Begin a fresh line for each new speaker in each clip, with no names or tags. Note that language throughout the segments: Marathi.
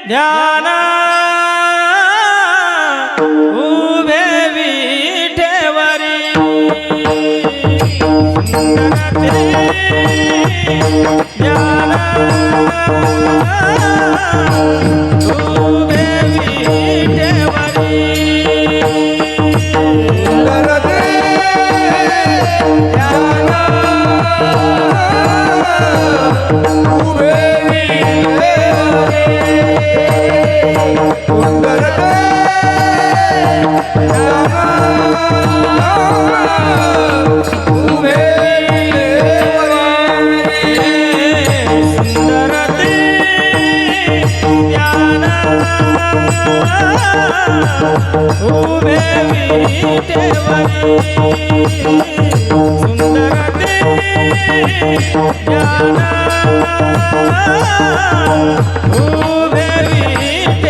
ध्यान उभे विठेवरी ध्यान उभे विठेवरी उभे विठेवरी सुंदर ते ज्ञान उभे विठेवरी सुंदर ते ज्ञान उभे विठेवरी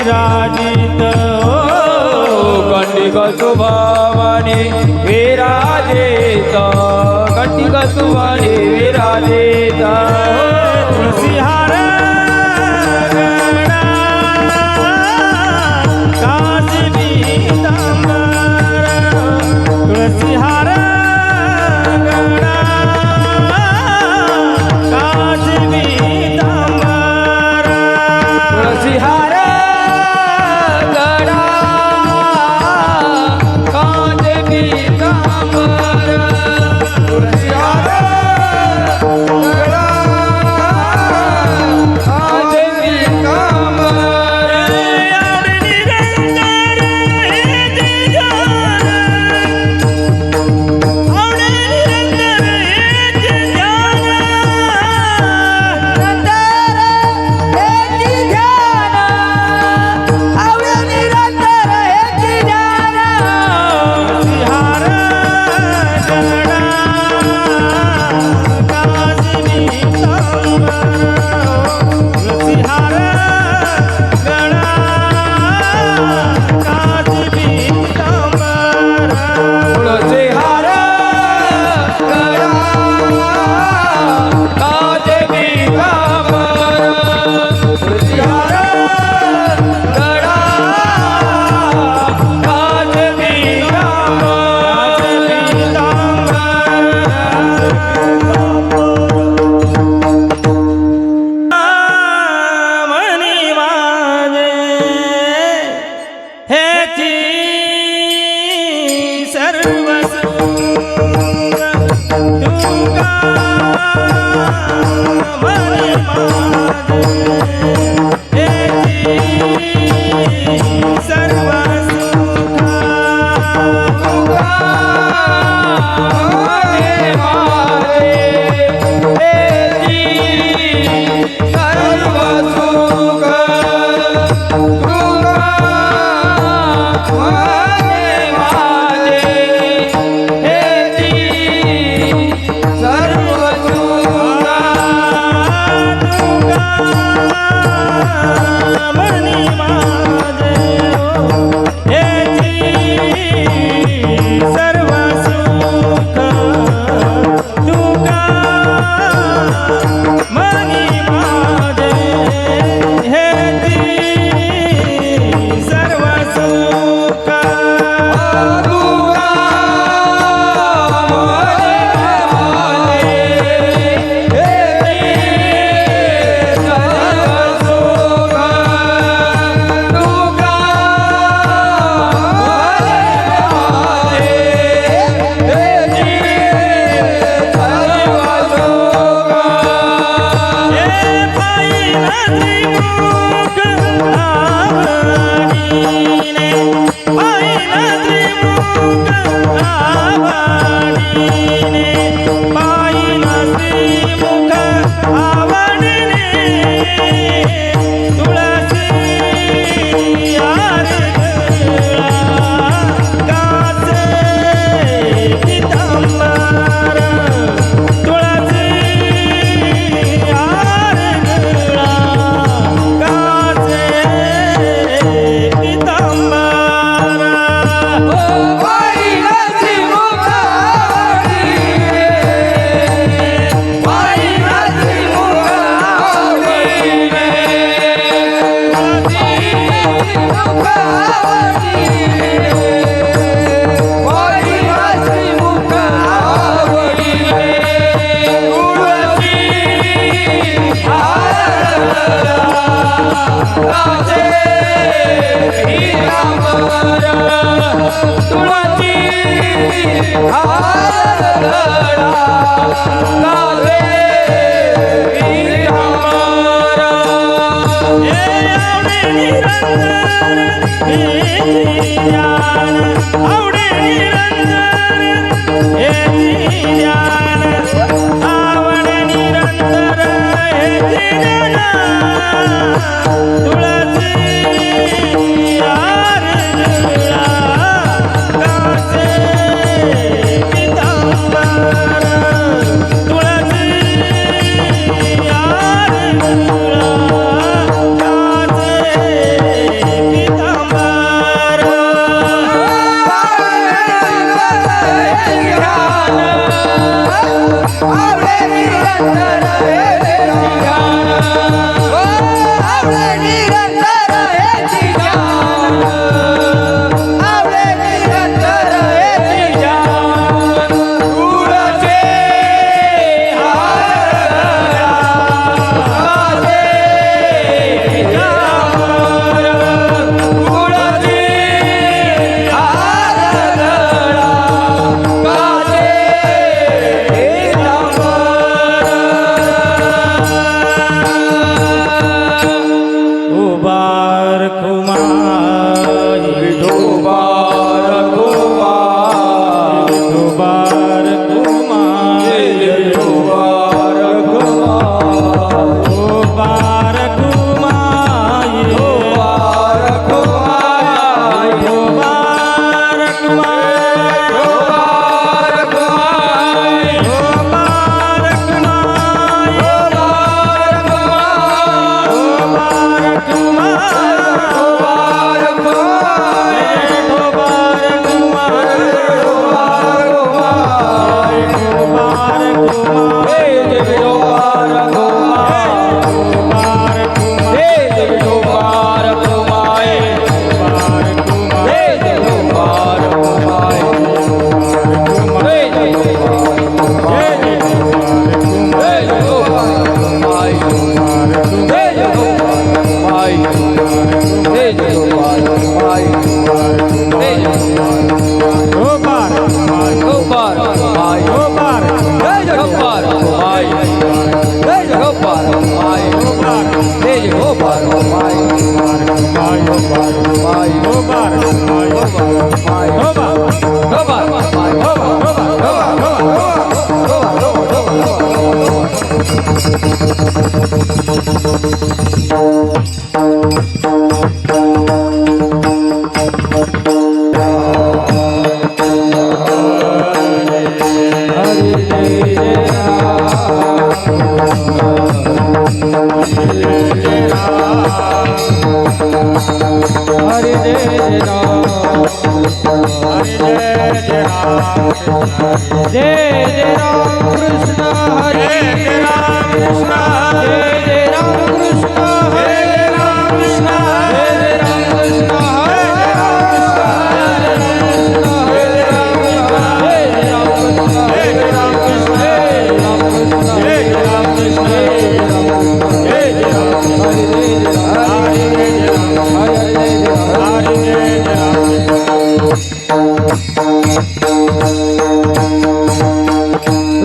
विराजित कंटिक शुभमणि विराजित कंटिक शुभमणि विराजित तुलसीहार काशी पीतांबर तुलसीहार काशी पीतांबर तुलसीहार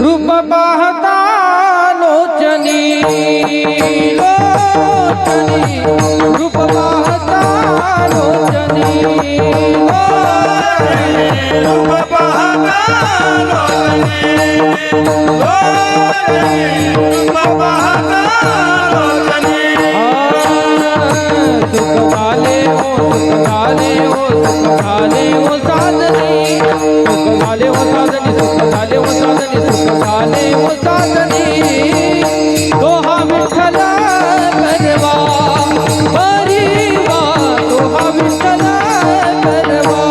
रूप पाहता लोचनी
लोचनी रूप पाहता लोचनी
रूप पाहता लोचनी रूप पाहता लोचनी
सुख झाले हो सुख झाले हो साधनी सुख झाले हो साधनी सुख झाले हो साधनी सुख झाले हो साधनी दोहा विठ्ठल करवा परिवा दोहा विठ्ठल करवा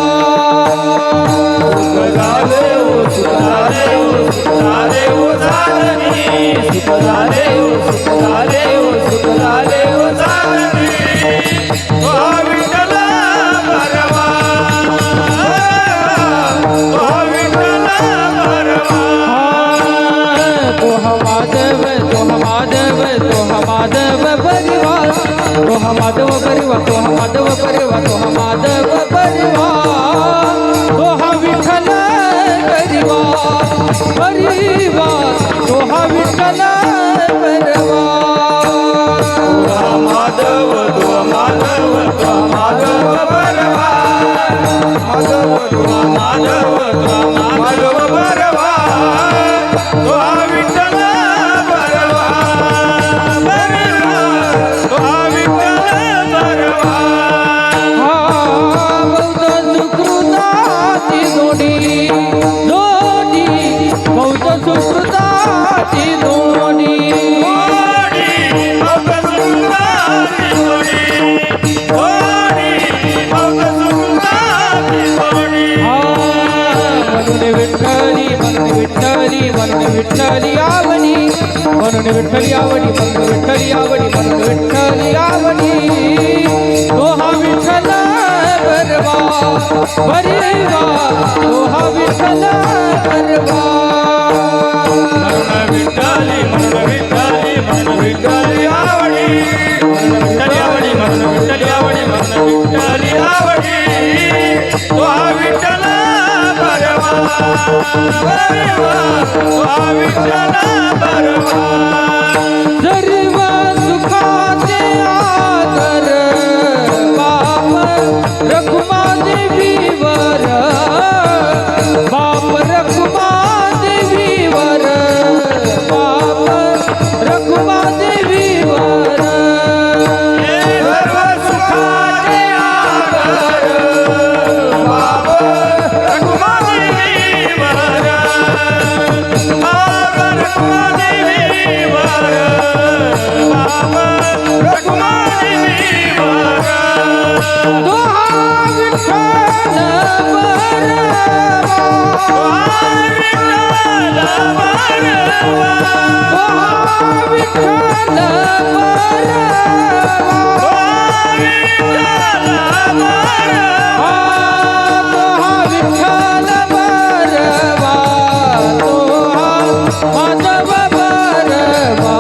सुख झाले हो सुख झाले हो सुख झाले हो साधनी सुख झाले हो सुख झाले हो सुख झाले हो साधनी विठ्ठल परवा विठ्ठल परवा
तोहा माधव तोहा माधव तोहा माधव परिवार तोहा माधव परिवार तोहा माधव परिवार तोहा माधव परिवार तोहा विठ्ठल परिवार परिवार तोहा विठ्ठल परिवार
माधव तो माधव तो माधव परवा माधव तो माधव तो माधव परवा तो विठ्ठल परवा तो विठ्ठल परवा
बौद्ध सुकृताची जोडी जोडी बौद्ध सुकृताची जोडी विठ्ठली आवडी म्हणून विठ्ठली आवडी म्हणून विठ्ठली आवडी म्हणून विठ्ठली आवडी दोहा विठ्ठल परवा परिवा दोहा विठ्ठल परवा
विठ्ठली म्हणून विठ्ठली म्हणून विठ्ठली आवडी विठ्ठली आवडी म्हणून विठ्ठली आवडी म्हणून विठ्ठली आवडी तो विठ्ठल परवा विठ्ठल परवा
सर्व सुखाचे आदर बाप रखुमा देवीवर बाप रखुमा देवीवर बाप रखुमा देवीवर
सर्व सुखाचे आदर बाप रखुमादेवीवर बाप रखुमादेवीवर बाप रखुमादेवीवर
दोहा विठ्ठल दोहा विठ्ठल दोहा विठ्ठल बरवा दोहा माधव बरवा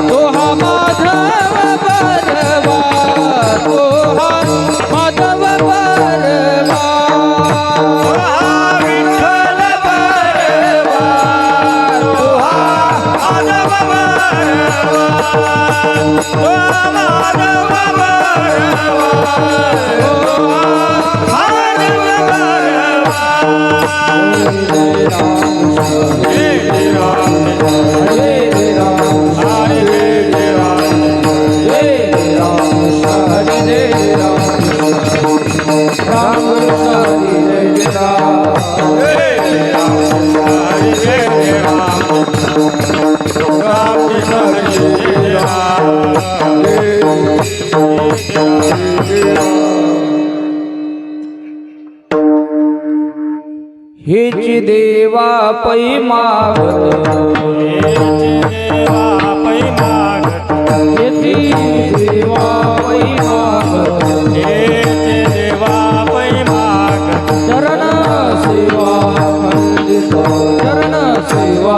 दोहा माधव बरवा दोहा माधव बरवा
विठ्ठल परवा माधव परवा माधव
हेच देवा पै मागत हेची देवा पै मागत चरण सेवा खंडित चरण सेवा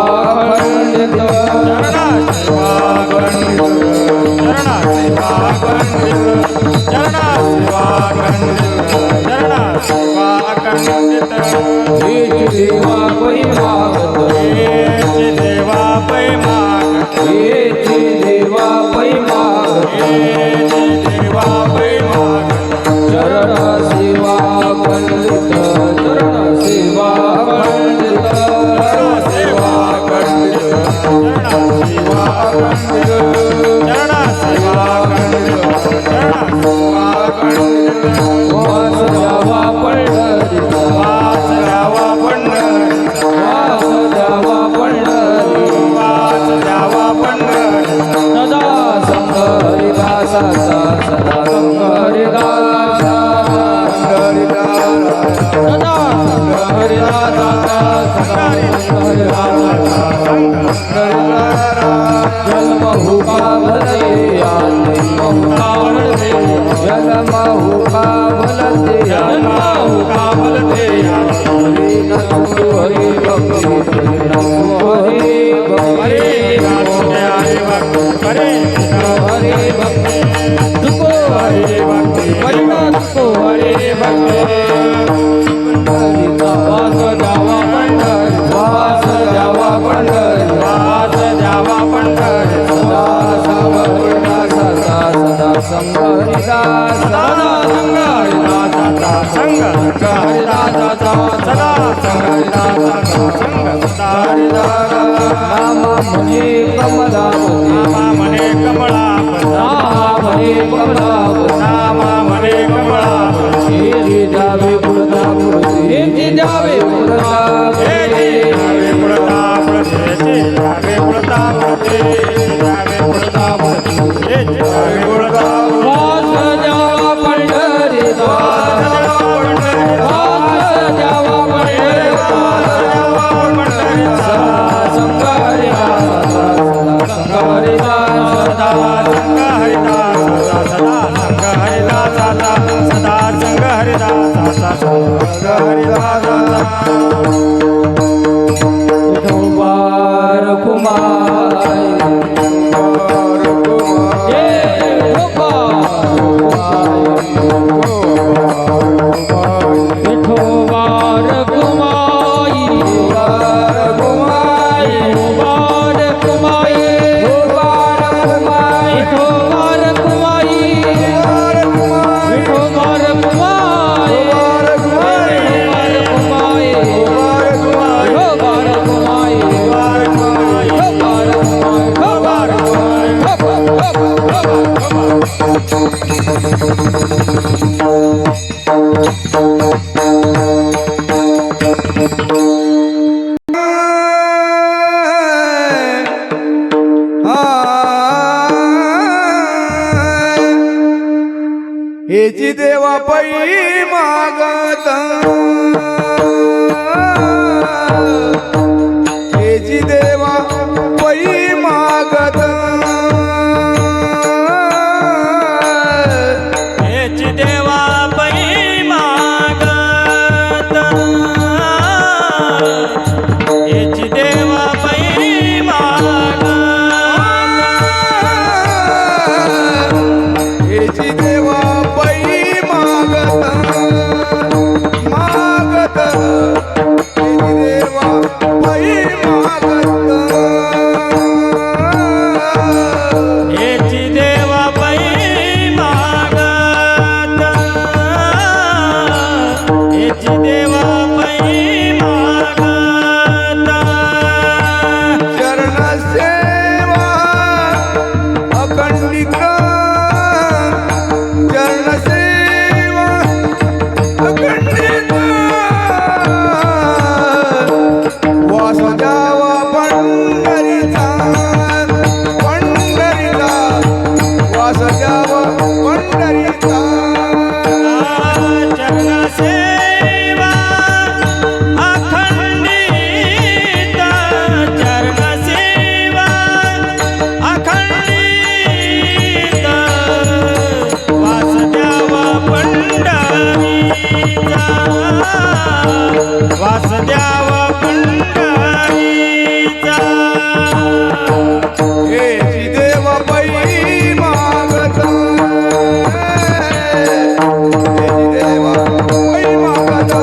खंडित हेच देवा पै मागत हेच देवा पै मागत
हरिदास
नामा म्हणे कमलावती
नामा म्हणे कमळापती
नामा म्हणे कमलावती
नामा म्हणे कमळापती
हे जावे पुरतापुरती हे जावे पुरतापुरती
जावे पुरतापुरती जावे पुरतापुरती जावे पुरतापुरती जावे पुरतापुरती
वास जावा पंढरीदास वास जावा पंढरीदास संग हरिदास संग हरिदास
सदा संग हरिदास सदा संग हरिदास सदा संग हरिदास संग हरिदास
कुमार कुमार विठोबार कुमाई विठोबार कुमाई विठोबार कुमाई विठोबार कुमाई विठोबार कुमाई विठोबार कुमाई विठोबार
हेची देवा पै मागत हेची देवा पै मागत हेची देवा पै मागत हेची देवा पै मागत हेची देवा वासुदेवा पंढरीचा हेची देवा पै मागत हेची देवा पै मागत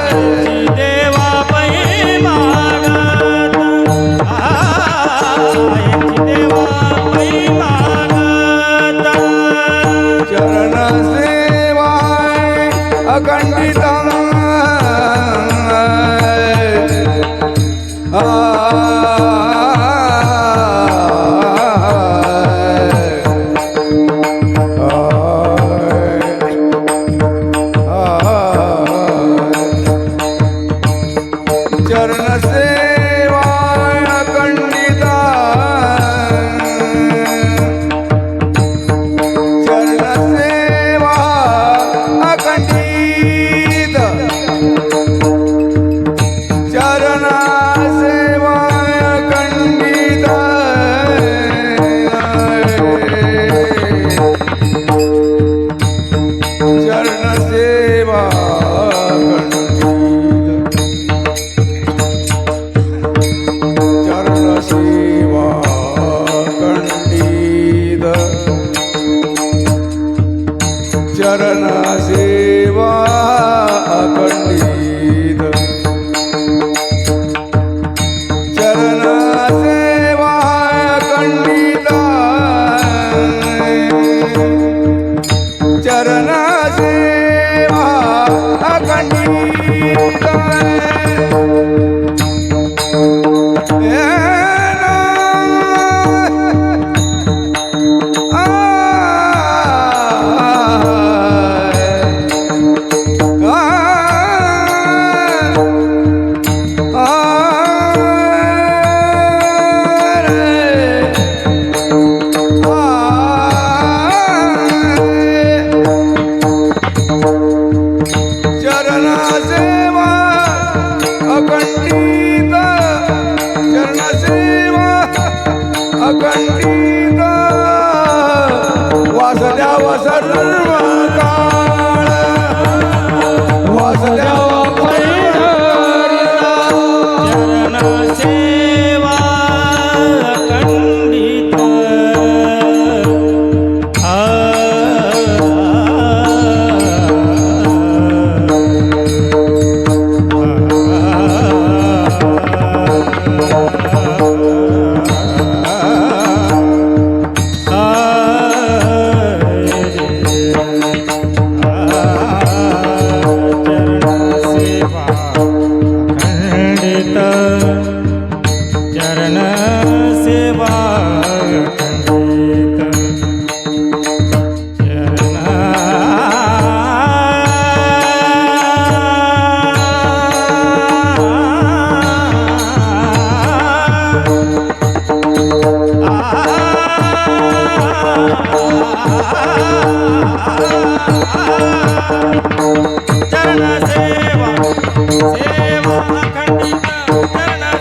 हेची देवा पै मागत हेची देवा पै मागत चरण सेवा अखंडिता चरण सेवा अखंडिता चरण सेवा अखंडित चरण सेवा अखंडित चरण सेवा चरण सेवा अखंडित चरण सेवा अखंडित चरण सेवा अखंडित सर्व काळ
वासुदेवा पंढरीचा
चरण सेवा खंडित चरण सेवा खंडित चरण चरण सेवा सेवा खंडित चरण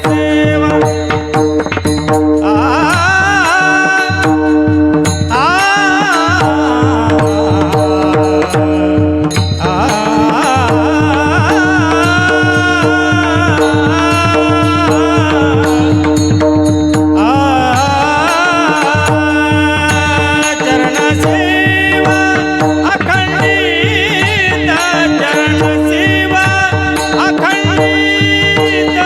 सेवा चरण सेवा अखंडित चरण सेवा अखंडित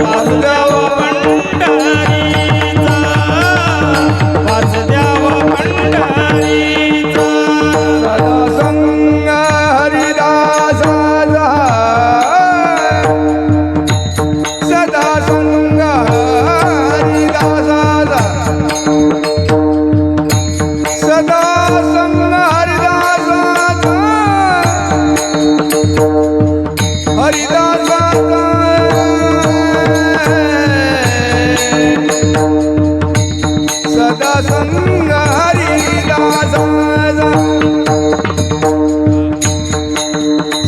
वासुदेव पंढरीचा वासुदेव पंढरीचा
सदा संग हरिदासाचा सदा संग हरिदासाचा सदा संग हरिदासाचा हरिदासाचा सदा संग हरिदासाचा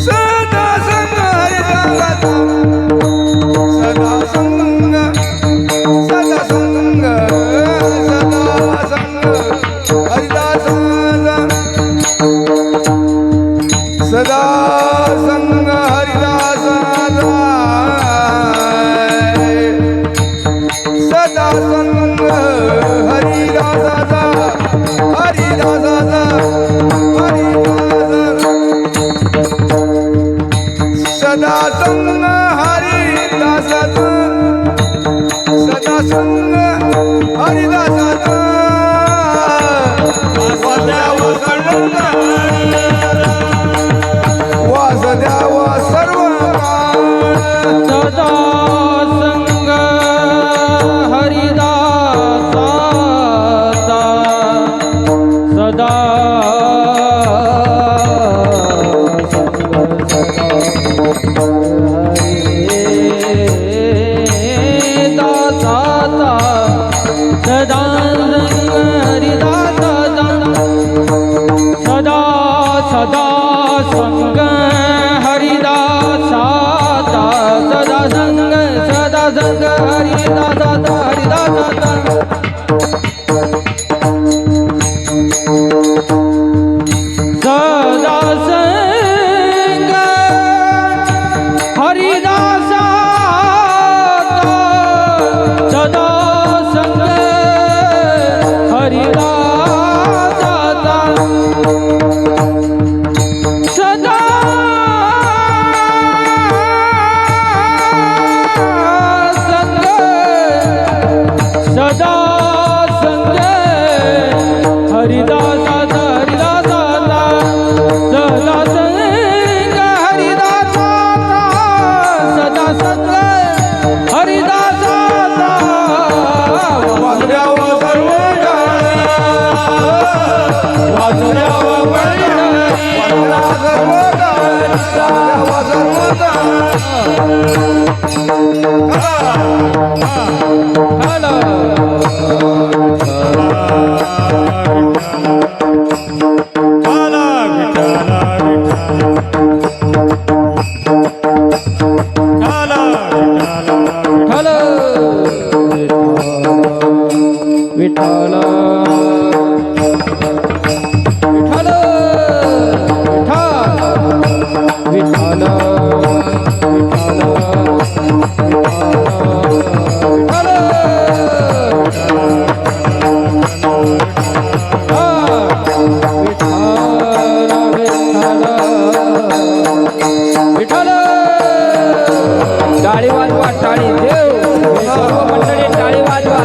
सदा संग हरिदासाचा सदा संग सदा संग हरिदासाचा सदा संग हरिदासाचा सदा संग हरिदासाचा हरिदासाचा हरिदासाचा सदा संग हरिदासाचा सदा संग हरिदासाचा
वासुदेव पंढरीचा
वासुदेव सर्व काळ
सदा संग हरिदासाचा सदा संग हरिदासाचा सदा संग हरिदासाचा हरिदासाचा सदा संग हरिदासाचा सदा संग हरिदासाचा सदा संग सदा संग हरिदासाचा हरिदासाचा सदा संग हरिदासाचा सदा संग हरिदासाचा
वासुदेव सर्व काळ
वासुदेव पंढरी
सर्व काळ सर्व काळ
हॅलो
काला विठाला काला विठाला
हॅलो विठ्ठल विठ्ठल विठ्ठल टाळी वाजवा टाळी देव सर्व मंडळी टाळी वाजवा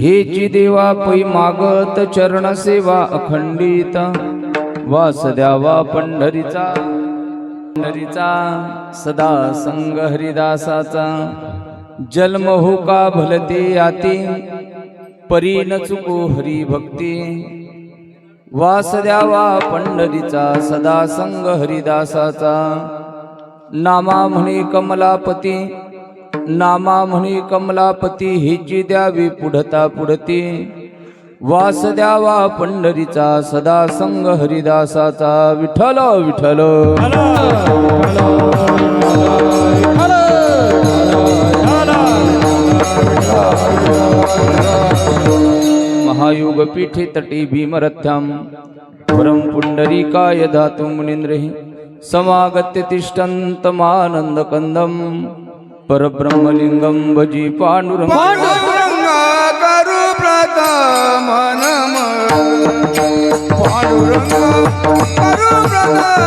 हेची देवा पै मागत चरण सेवा अखंडित वास द्यावा पंढरीचा सदा संग हरिदासाचा जन्म हो का भलते आती परी न चुको हरी भक्ती वास द्यावा पंढरीचा सदा संग हरिदासाचा नामा म्हणे कमलापती नामा म्हणे कमलापती हिची द्यावी पुढता पुढती वास द्यावा पंढरीचा सदा संग हरिदासाचा विठ्ठल विठ्ठल महायुग पीठे तटी भीमरथ्याम परम पुंडरीकाय धातु मुनींद्रहि समागत्य तिष्ठन्तमानंद कंदम परब्रह्मलिंगम भजी पांडुरंग
पांडुरंग करू प्रथम नम पांडुरंग करू प्रथम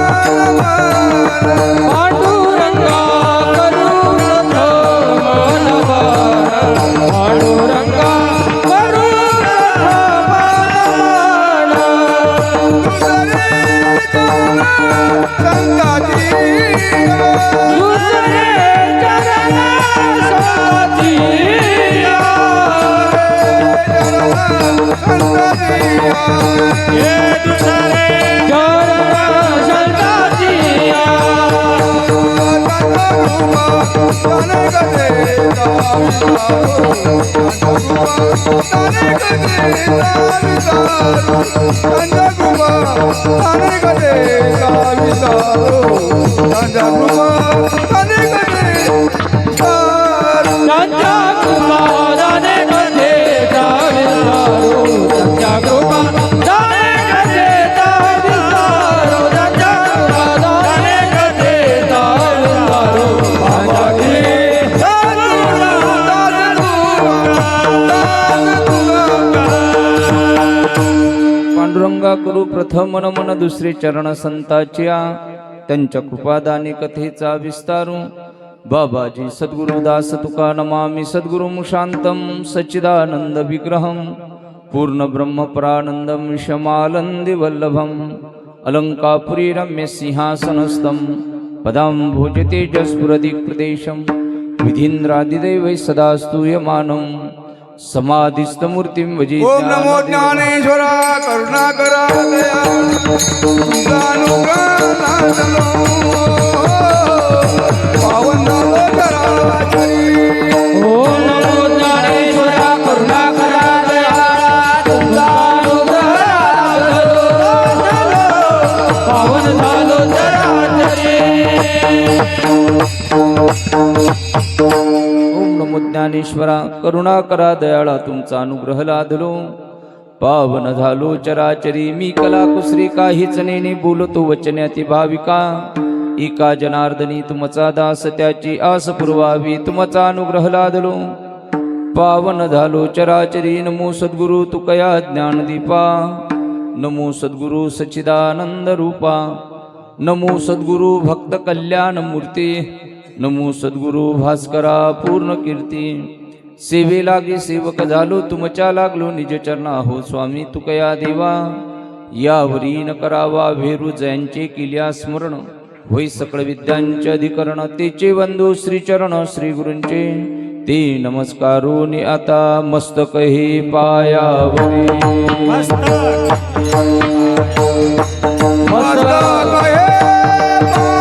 नम
पांडुरंगा करू प्रथम नमन पांडुरंगा करू प्रथम पांडुरंगा करू प्रथम नमन दुसरे चरण संताच्या त्यांच्या कृपादानी कथेचा विस्तारू बाबाजी सद्गुरुदास तुका नमामि सद्गुरुं शांतं सच्चिदानंद विग्रहं पूर्ण ब्रह्म प्रानंदं विषमालंदि वल्लभं अलंकापुरी रम्य सिंहासनस्थं पदाम्भोज तेजस्फुरदिक्प्रदेशं विधीन्द्रादिदैवै सदा स्तूयमानं समाधिस्थ मूर्तीं भजे
ओम नमो ज्ञानेश्वरा करुणाकरा दया तुझा अनुग्रह लादलो पावन झालो चराचरी
ओम नमो ज्ञानेश्वरा करुणाकरा दयाळा तुझा अनुग्रह लाभलो पावन झालो चराचरी ओम नमो ज्ञानेश्वरा करुणाकरा दयाळा तुमचा अनुग्रह लाधलो पावन झालो चराचरी मी कला कुसरी काहीच नेने बोलतो वचने अति भाविका एका जनार्दनी तुमचा दास त्याची आस पुरवावी तुमचा अनुग्रह लादलो पावन झालो चराचरी नमो सद्गुरु तुकया ज्ञानदीपा नमो सद्गुरु सच्चिदानंद रूपा नमो सद्गुरु भक्त कल्याण मूर्ती नमो सद्गुरु भास्करा पूर्ण कीर्ती सेवे लागे सेवक झालो तुमच्या लागलो निज चरणा हो स्वामी तुकया देवा यावरी न करावा भेरू जयांचे किल्या स्मरण होई सकळ विद्यांचे अधिकरण तेचे वंदो श्रीचरण श्री गुरूंचे ते नमस्कारोनी आता मस्तक हे पायावरी
मस्तक हे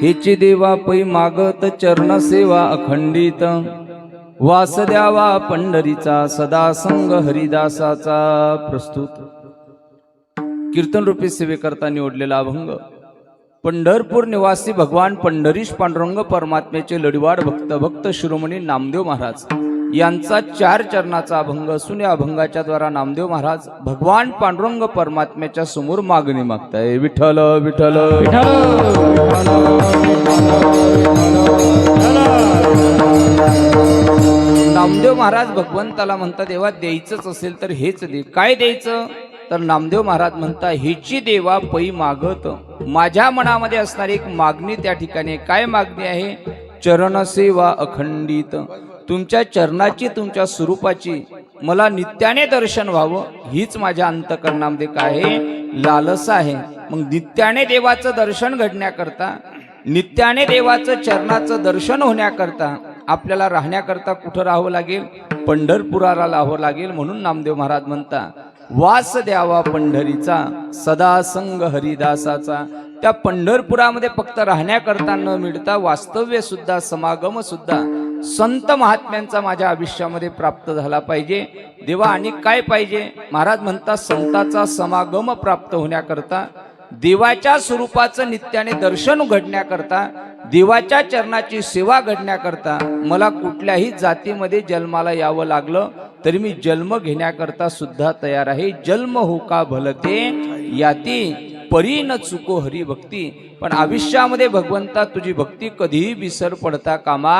हेची देवा पै मागत चरण सेवा अखंडित वास द्यावा पंढरीचा सदा संग हरिदासाचा प्रस्तुत कीर्तन रूपी सेवेकरता निवडलेला अभंग पंढरपूर निवासी भगवान पंढरीश पांडुरंग परमात्म्याचे लढीवाड भक्त शिरोमणी नामदेव महाराज यांचा 4 चरणाचा अभंग असून या अभंगाच्या द्वारा नामदेव महाराज भगवान पांडुरंग परमात्म्याच्या समोर मागणी मागताय विठ्ठल विठ्ठल नामदेव महाराज भगवंताला म्हणतात देवा द्यायचंच असेल तर हेच दे काय द्यायचं तर नामदेव महाराज म्हणतात हेची देवा पै मागत माझ्या मनामध्ये असणारी एक मागणी त्या ठिकाणी काय मागणी आहे चरण सेवा अखंडित तुमच्या चरणाची तुमच्या स्वरूपाची मला नित्याने दर्शन व्हावं हीच माझ्या अंतःकरणामध्ये काय आहे लालसा आहे मग नित्याने देवाचं दर्शन घडण्याकरता नित्याने देवाचं चरणाचं दर्शन होण्याकरता आपल्याला राहण्याकरता कुठं राहावं लागेल पंढरपुराला राहावं लागेल म्हणून नामदेव महाराज म्हणतात वास द्यावा पंढरीचा सदा संग हरिदासाचा त्या पंढरपुरामध्ये फक्त राहण्याकरता न मिळता वास्तव्य सुद्धा समागम सुद्धा संत महात्म्यांचा माझ्या आयुष्यामध्ये प्राप्त झाला पाहिजे देवा आणि काय पाहिजे महाराज म्हणतात संताचा समागम प्राप्त होण्याकरता देवाच्या स्वरूपाचं नित्याने दर्शन घडण्याकरता देवाच्या चरणाची सेवा घडण्याकरता मला कुठल्याही जातीमध्ये जन्माला यावं लागलं तरी मी जन्म घेण्याकरता सुद्धा तयार आहे जन्म हो का भलते याती परी न चुको हरी भक्ती पण आयुष्यामध्ये भगवंता तुझी भक्ती कधीही विसर पडता कामा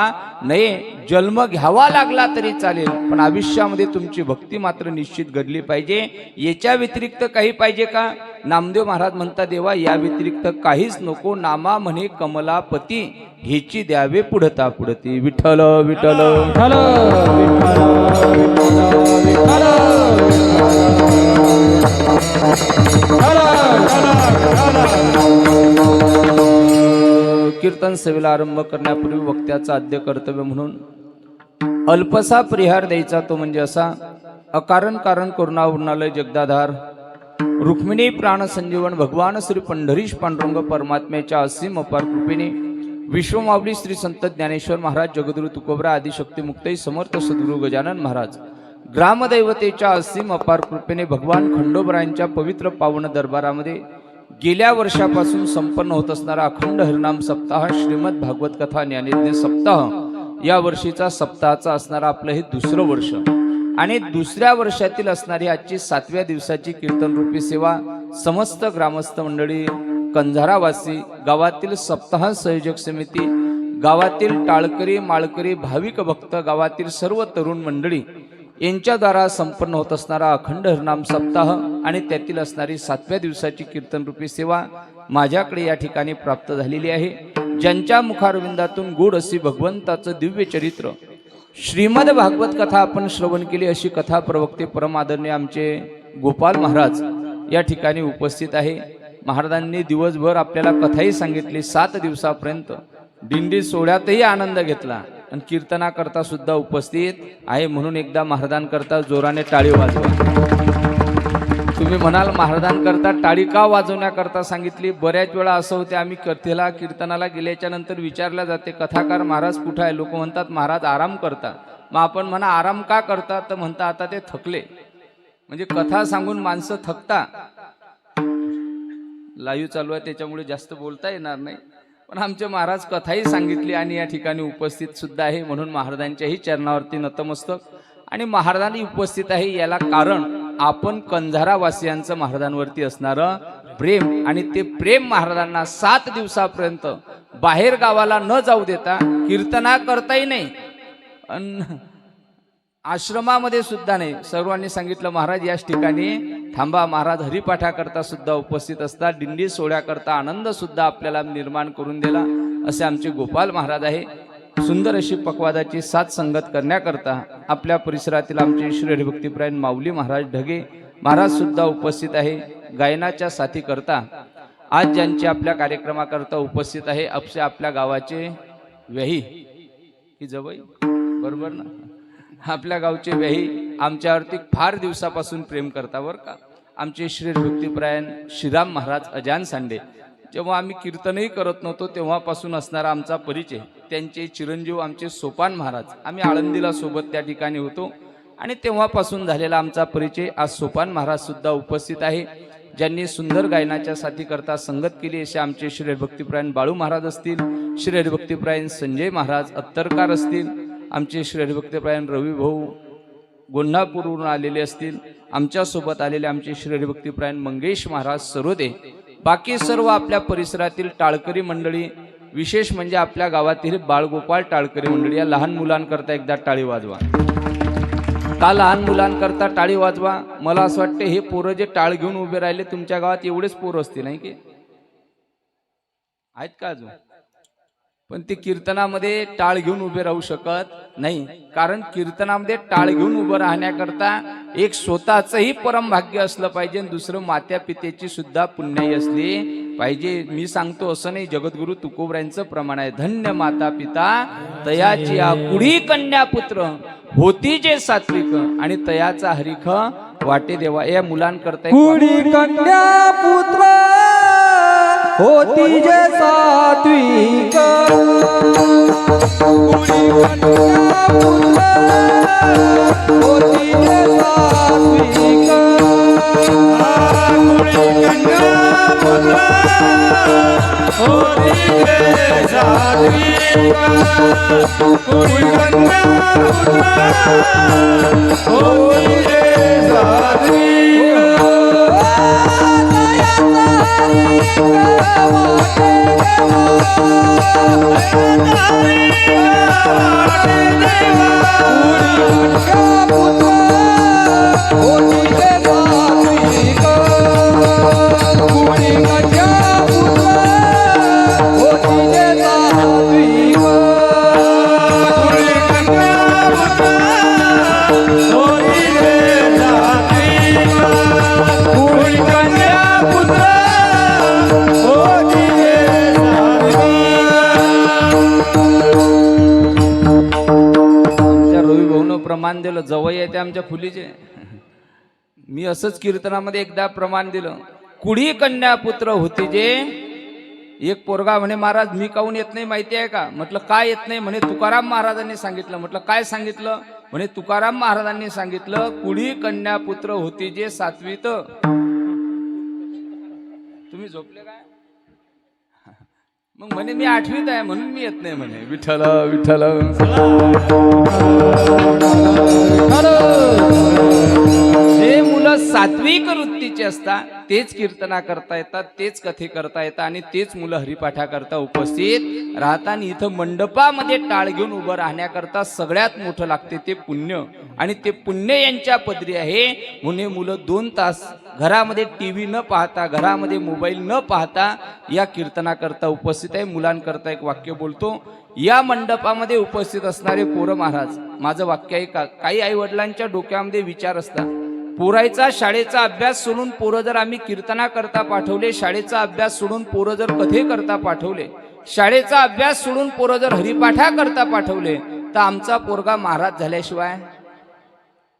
नये जन्म घ्यावा लागला तरी चालेल पण आयुष्यामध्ये तुमची भक्ती मात्र निश्चित घडली पाहिजे याच्या व्यतिरिक्त काही पाहिजे का नामदेव महाराज म्हणता देवा या व्यतिरिक्त काहीच नको नामा म्हणे कमलापती हेची द्यावे पुढता पुढती विठ्ठल विठ्ठल विठ्ठल कीर्तन सेवेला आरंभ करण्यापूर्वी वक्त्याचा आद्य कर्तव्य म्हणून अल्पसा परिहार द्यायचा तो म्हणजे असा अकारण कारण करुणा उर्णालय जगदाधार रुक्मिणी प्राण संजीवन भगवान श्री पंढरीश पांडुरंग परमात्म्याच्या असीम अपार कृपेने विश्वमावली श्री संत ज्ञानेश्वर महाराज जगद्गुरु तुकोबरा आदिशक्ती मुक्तई समर्थ सद्गुरु गजानन महाराज ग्रामदैवतेच्या असीम अपार कृपेने भगवान खंडोबरायांच्या पवित्र पावन दरबारामध्ये गेल्या वर्षापासून संपन्न होत असणारा अखंड हरिनाम सप्ताह श्रीमद भागवत कथा ज्ञानयज्ञ सप्ताह या वर्षीचा सप्ताहाचा असणारा आपलं हे दुसरं वर्ष आणि दुसऱ्या वर्षातील असणारी आजची 7व्या दिवसाची कीर्तन रूपी सेवा समस्त ग्रामस्थ मंडळी कंझारावासी, गावातील सप्ताह संयोजक समिती, गावातील टाळकरी माळकरी भाविक भक्त, गावातील सर्व तरुण मंडळी यांच्याद्वारा संपन्न होत असणारा अखंड हरिनाम सप्ताह आणि त्यातील असणारी 7व्या दिवसाची कीर्तन रूपी सेवा माझ्याकडे या ठिकाणी प्राप्त झालेली आहे. ज्यांच्या मुखारविंदातून गोड अशी भगवंताचं दिव्य चरित्र श्रीमद भागवत कथा आपण श्रवण केली, अशी कथा प्रवक्ते परमादरणीय आमचे गोपाल महाराज या ठिकाणी उपस्थित आहे. महाराजांनी दिवसभर आपल्याला कथाही सांगितली. 7 दिवसापर्यंत दिंडी सोहळ्यातही आनंद घेतला आणि कीर्तनाकरता सुद्धा उपस्थित आहे. म्हणून एकदा महाराजांकरता जोराने टाळी वाजवा. तुम्ही म्हणाल महाराजांकरता टाळी का वाजवण्याकरता सांगितली? बऱ्याच वेळा असं होते, आम्ही कथेला कीर्तनाला गेल्याच्या नंतर विचारल्या जाते कथाकार महाराज कुठे आहे? लोक म्हणतात महाराज आराम करता. मग आपण म्हणा आराम का करता? तर म्हणता आता ते थकले. म्हणजे कथा सांगून माणसं थकता. लाईव्ह चालू आहे त्याच्यामुळे जास्त बोलता येणार नाही, पण आमचे महाराज कथाही सांगितली आणि या ठिकाणी उपस्थित सुद्धा आहे. म्हणून महाराजांच्याही चरणावरती नतमस्तक. आणि महाराजांनी उपस्थित आहे याला कारण आपण कंझारावासियांचं महाराजांवरती असणारं प्रेम, आणि ते प्रेम महाराजांना 7 दिवसापर्यंत बाहेर गावाला न जाऊ देता कीर्तना करताही नाही, आश्रमामध्ये सुद्धा नाही. सर्वांनी सांगितलं महाराज याच ठिकाणी थांबा. महाराज हरिपाठाकरता सुद्धा उपस्थित असतात. दिंडी सोहळ्याकरता आनंद सुद्धा आपल्याला निर्माण करून दिला असे आमचे गोपाल महाराज आहे. सुंदर अशी पक्वादाची साथ संगत करण्याकरता आपल्या परिसरातील आमचे श्री हरिभक्तीपरायण माऊली महाराज ढगे महाराज सुद्धा उपस्थित आहे. गायनाच्या साथी करता आज ज्यांची आपल्या कार्यक्रमाकरता उपस्थित आहे असे आपल्या गावाचे व्याही की जवळ बरोबर ना, आपल्या गावचे व्याही आमच्यावरती फार दिवसापासून प्रेम करता बरं का. आमचे श्री हरिभक्तीपरायण श्रीराम महाराज अजान सांडे, जेव्हा आम्ही कीर्तनही करत नव्हतो तेव्हापासून असणारा आमचा परिचय. त्यांचे चिरंजीव आमचे सोपान महाराज, आम्ही आळंदीला सोबत त्या ठिकाणी होतो आणि तेव्हापासून झालेला आमचा परिचय. आज सोपान महाराज सुद्धा उपस्थित आहे, ज्यांनी सुंदर गायनाच्या साथी करता संगत केली. असे आमचे श्री हरिभक्तीपरायण बाळू महाराज असतील, श्री हरिभक्तीपरायण संजय महाराज अत्तरकार असतील, आमचे श्री हरिभक्तीपरायण रवी भाऊ गोंढापूरवरून आलेले असतील, आमच्यासोबत आलेले आमचे श्री हरिभक्तीपरायण मंगेश महाराज सरोदे, बाकी सर्व आपल्या परिसरातील टाळकरी मंडळी, विशेष म्हणजे आपल्या गावातील बाळगोपाळ टाळकरी मंडळी. या लहान मुलांकरता एकदा टाळी वाजवा. का लहान मुलांकरता टाळी वाजवा? मला असं वाटतं हे पोरं जे टाळ घेऊन उभे राहिले तुमच्या गावात एवढेच पोरं असतील नाही की आहेत का अजून? पण ते कीर्तनामध्ये टाळ घेऊन उभे राहू शकत नाही, कारण कीर्तनामध्ये टाळ घेऊन उभं राहण्याकरता एक स्वतःचंही परम भाग्य असलं पाहिजे आणि दुसरं मात्या पितेची सुद्धा पुण्याई असली पाहिजे. मी सांगतो असं नाही, जगद्गुरु तुकोबरायांचं प्रमाण आहे. धन्य माता पिता तयाची कुडी कन्या पुत्र होती जे सात्विक आणि तयाचा हरिख वाटे देवा. या मुलांकरता
कुडी कन्या पुत्र होती जे सात्विक, कुडी कन्या पुत्र होती जे सात्विक,
कुडी कन्या पुत्र होती जे सात्विक, कुडी कन्या पुत्र होती जे सात्विक.
प्रमाण दिलं जवळ येते आमच्या फुलीचे. मी असंच कीर्तनामध्ये एकदा प्रमाण दिलं. कुडी कन्या पुत्र होती जे. एक पोरगा म्हणे महाराज मी काहून येत नाही माहिती आहे का? म्हटलं काय येत नाही? म्हणे तुकाराम महाराजांनी सांगितलं. म्हटलं काय सांगितलं? म्हणे तुकाराम महाराजांनी सांगितलं कुडी कन्या पुत्र होती जे सात्वित. तुम्ही झोपले काय? मग म्हणे मी 8वीत आहे म्हणून मी येत नाही म्हणे. विठ्ठल विठ्ठल. जे मुलं सात्विक वृत्तीचे असतात तेच कीर्तना करता येतात, तेच कथे करता येतात आणि तेच मुलं हरिपाठा करता उपस्थित राहतात. आणि इथं मंडपामध्ये टाळ घेऊन उभं राहण्याकरता सगळ्यात मोठं लागते ते पुण्य, आणि ते पुण्य यांच्या पदरी आहे. म्हणून मुलं 2 तास घरामध्ये टीव्ही न पाहता, घरामध्ये मोबाईल न पाहता या कीर्तना करता उपस्थित आहे. मुलांकरता एक वाक्य बोलतो. या मंडपामध्ये उपस्थित असणारे पोरं महाराज, माझं वाक्य आहे का, काही आई वडिलांच्या डोक्यामध्ये विचार असतात, पोरायचा शाळेचा अभ्यास सोडून पोरं जर आम्ही कीर्तना करता पाठवले, शाळेचा अभ्यास सोडून पोरं जर कथे करता पाठवले, शाळेचा अभ्यास सोडून पोरं जर हरिपाठा करता पाठवले, तर आमचा पोरगा महाराज झाल्याशिवाय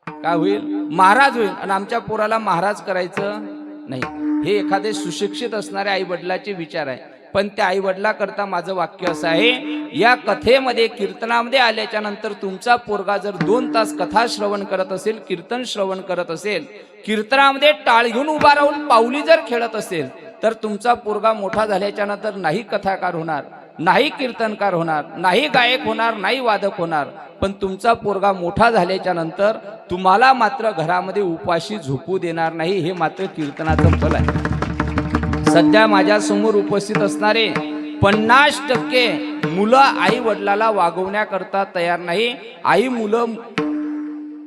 काय होईल? महाराज होईल. आणि आमच्या पोराला महाराज करायचं नाही. हे एखादे सुशिक्षित असणाऱ्या आई वडिलाचे विचार आहे. पण त्या आई वडिला करता माझं वाक्य असं आहे, या कथेमध्ये कीर्तनामध्ये आल्याच्या नंतर तुमचा पोरगा जर 2 तास कथा श्रवण करत असेल, कीर्तन श्रवण करत असेल, कीर्तनामध्ये टाळ घेऊन उभा राहून पाऊली जर खेळत असेल, तर तुमचा पोरगा मोठा झाल्याच्या नंतर नाही कथाकार होणार, नाही कीर्तनकार होणार, नाही गायक होणार, नाही वादक होणार. पण तुमचा पोरगा मोठा झाल्याच्या नंतर तुम्हाला मात्र घरामध्ये उपाशी झोपू देणार नाही. हे मात्र कीर्तनाचं फल आहे. सध्या माझ्या समोर उपस्थित असणारे 50% मुलं आई वडिलाला वागवण्याकरता तयार नाही. आई मुलं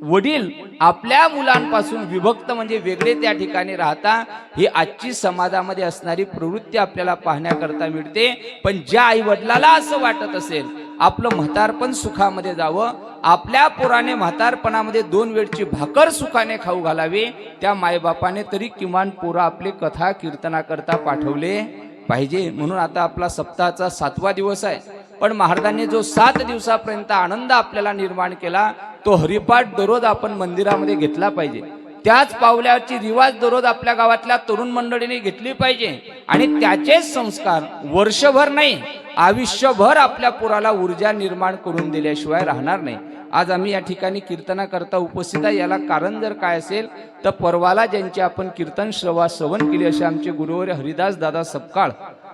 वडील आपल्या मुलांपासून विभक्त म्हणजे वेगळे त्या ठिकाणी राहता. ही आजची समाजामध्ये असणारी प्रवृत्ती आपल्याला पाहण्याकरता मिळते. पण ज्या आई वडिलाला असं वाटत असेल आपलं म्हातारपण सुखामध्ये जावं, आपल्या पोराने म्हातारपणामध्ये 2 वेळची भाकर सुखाने खाऊ घालावी, त्या मायबापाने तरी किमान पोरं आपले कथा कीर्तना करता पाठवले पाहिजे. म्हणून आता आपला सप्ताहाचा 7वा दिवस आहे. पण महाराजांनी जो 7 दिवसापर्यंत आनंद आपल्याला निर्माण केला, तो हरिपाठ दररोज आपण मंदिरामध्ये घेतला पाहिजे. त्याच पावल्याची रिवाज दररोज आपल्या गावातल्या तरुण मंडळीने घेतली पाहिजे. आणि त्याचेच संस्कार वर्षभर नाही, आयुष्यभर आपल्या पोराला ऊर्जा निर्माण करून दिल्याशिवाय राहणार नाही. आज आम्ही या ठिकाणी कीर्तना करता उपस्थित आहे. याला कारण जर काय असेल तर परवाला ज्यांची आपण कीर्तन श्रवण केली असे आमचे गुरुवर्य हरिदास दादा सपकाळ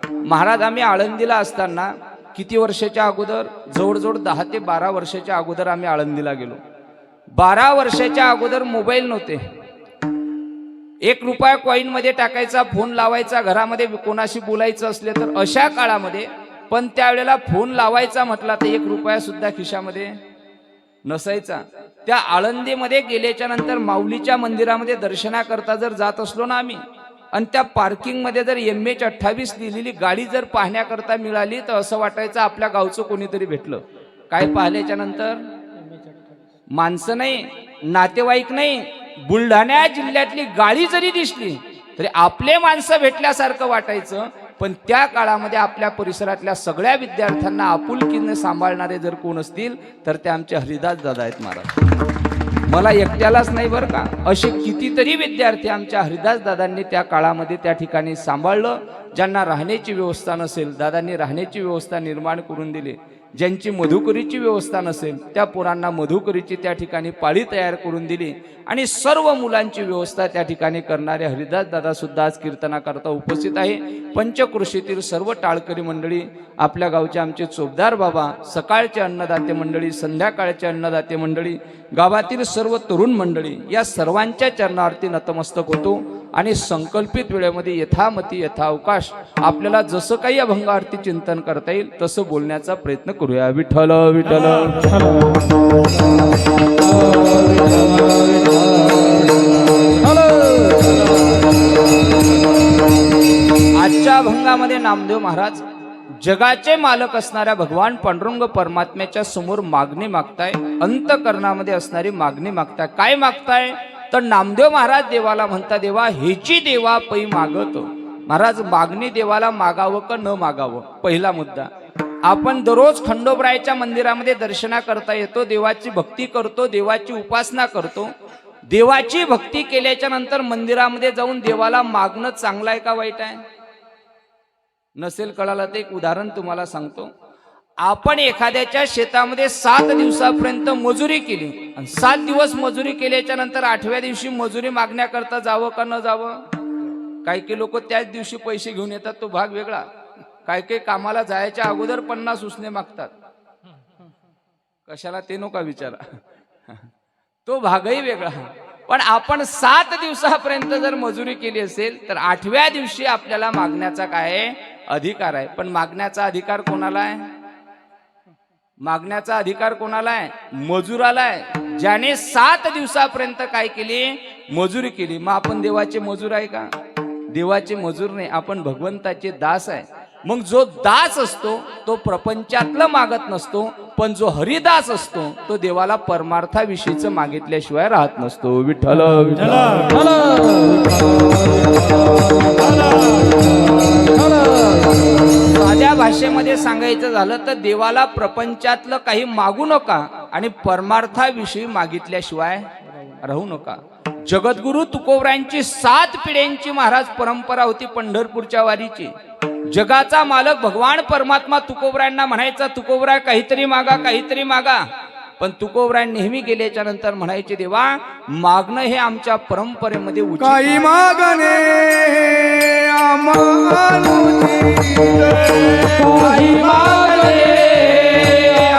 महाराज, आम्ही आळंदीला असताना किती वर्षाच्या अगोदर, जवळजवळ 10 ते 12 वर्षाच्या अगोदर आम्ही आळंदीला गेलो. 12 वर्षाच्या अगोदर मोबाईल नव्हते. 1 रुपया कॉईन मध्ये टाकायचा, फोन लावायचा, घरामध्ये कोणाशी बोलायचं असले तर अशा काळामध्ये. पण त्यावेळेला फोन लावायचा म्हटला तर 1 रुपया सुद्धा खिशामध्ये नसायचा. त्या आळंदीमध्ये गेल्याच्या नंतर माऊलीच्या मंदिरामध्ये दर्शनाकरता जर जात असलो ना आम्ही, आणि त्या पार्किंग मध्ये जर MH28 लिहिलेली गाडी जर पाहण्याकरता मिळाली तर असं वाटायचं आपल्या गावचं कोणीतरी भेटलं. काय पाहिल्याच्या नंतर माणसं नाही, नातेवाईक नाही, बुलढाणा जिल्ह्यातली गाडी जरी दिसली तरी आपले माणसं भेटल्यासारखं वाटायचं. पण त्या काळामध्ये आपल्या परिसरातल्या सगळ्या विद्यार्थ्यांना आपुलकीने सांभाळणारे जर कोण असतील तर ते आमचे हरिदास दादा आहेत महाराज. मला एकट्यालाच नाही बरं का, असे कितीतरी विद्यार्थी आमच्या हरिदास दादांनी त्या काळामध्ये त्या ठिकाणी सांभाळलं. ज्यांना राहण्याची व्यवस्था नसेल, दादांनी राहण्याची व्यवस्था निर्माण करून दिली. ज्यांची मधुकरीची व्यवस्था नसेल त्या पोरांना मधुकरीची त्या ठिकाणी पाळी तयार करून दिली. आणि सर्व मुलांची व्यवस्था त्या ठिकाणी करणारे हरिदास दादा सुद्धा आज कीर्तनाकरता उपस्थित आहे. पंचकृषीतील सर्व टाळकरी मंडळी, आपल्या गावचे आमचे चोपदार बाबा, सकाळचे अन्नदाते मंडळी, संध्याकाळचे अन्नदाते मंडळी, गावातील सर्व तरुण मंडळी, या सर्वांच्या चरणार्थी नतमस्तक होतो. आणि संकल्पित वेळेमध्ये यथामती यथावकाश आपल्याला जसं काही अभंग आरती चिंतन करता येईल तसं बोलण्याचा प्रयत्न करूया. विठ्ठल विठ्ठल. आजच्या अभंगामध्ये नामदेव महाराज जगाचे मालक असणाऱ्या भगवान पांडुरंग परमात्म्याच्या समोर मागणी मागताय. अंतकरणामध्ये असणारी मागणी मागताय. काय मागताय तर नामदेव महाराज देवाला म्हणता, देवा हेची देवा पै मागत. महाराज मागणी देवाला मागावं का न मागावं, पहिला मुद्दा. आपण दररोज खंडोबरायाच्या मंदिरामध्ये दर्शना करता येतो, देवाची भक्ती करतो, देवाची उपासना करतो. देवाची भक्ती केल्याच्या नंतर मंदिरामध्ये जाऊन देवाला मागणं चांगलं आहे का वाईट आहे? नसेल कळालं तर एक उदाहरण तुम्हाला सांगतो. आपण एखाद्याच्या शेतामध्ये 7 दिवसापर्यंत मजुरी केली आणि 7 दिवस मजुरी केल्याच्या नंतर 8व्या दिवशी मजुरी मागण्याकरता जावं का न जावं? काही लोक त्याच दिवशी पैसे घेऊन येतात, तो भाग वेगळा. काही कामाला जायच्या अगोदर 50 उसने मागतात. कशाला ते नका विचारा, तो भागही वेगळा. पण आपण 7 दिवसापर्यंत जर मजुरी केली असेल तर 8व्या दिवशी आपल्याला मागण्याचा काय आहे? अधिकार आहे. पण मागण्याचा अधिकार कोणाला आहे? मागण्याचा अधिकार कोणाला आहे? मजुराला आहे, ज्याने 7 दिवसापर्यंत काय केली? मजुरी केली. मग आपण देवाचे मजूर आहे का? देवाचे मजूर नाही, आपण भगवंताचे दास आहे. मग जो दास असतो तो प्रपंचातलं मागत नसतो, पण जो हरिदास असतो तो देवाला परमार्थाविषयीच मागितल्याशिवाय राहत नसतो. विठ्ठल विठ्ठल. साध्या भाषेमध्ये सांगायचं झालं तर देवाला प्रपंचातलं काही मागू नका आणि परमार्थाविषयी मागितल्याशिवाय राहू नका. जगद्गुरु तुकोबरायांची 7 पिढ्यांची महाराज परंपरा होती पंढरपूरच्या वारीची. जगाचा मालक भगवान परमात्मा तुकोबरायांना म्हणायचा, तुकोबराय काहीतरी मागा, काहीतरी मागा. पण तुकोबराय नेहमी गेल्याच्या नंतर म्हणायचे, देवा मागणं हे आमच्या परंपरेमध्ये उचित
काही मागणे आम्हानुचित,
काही मागणे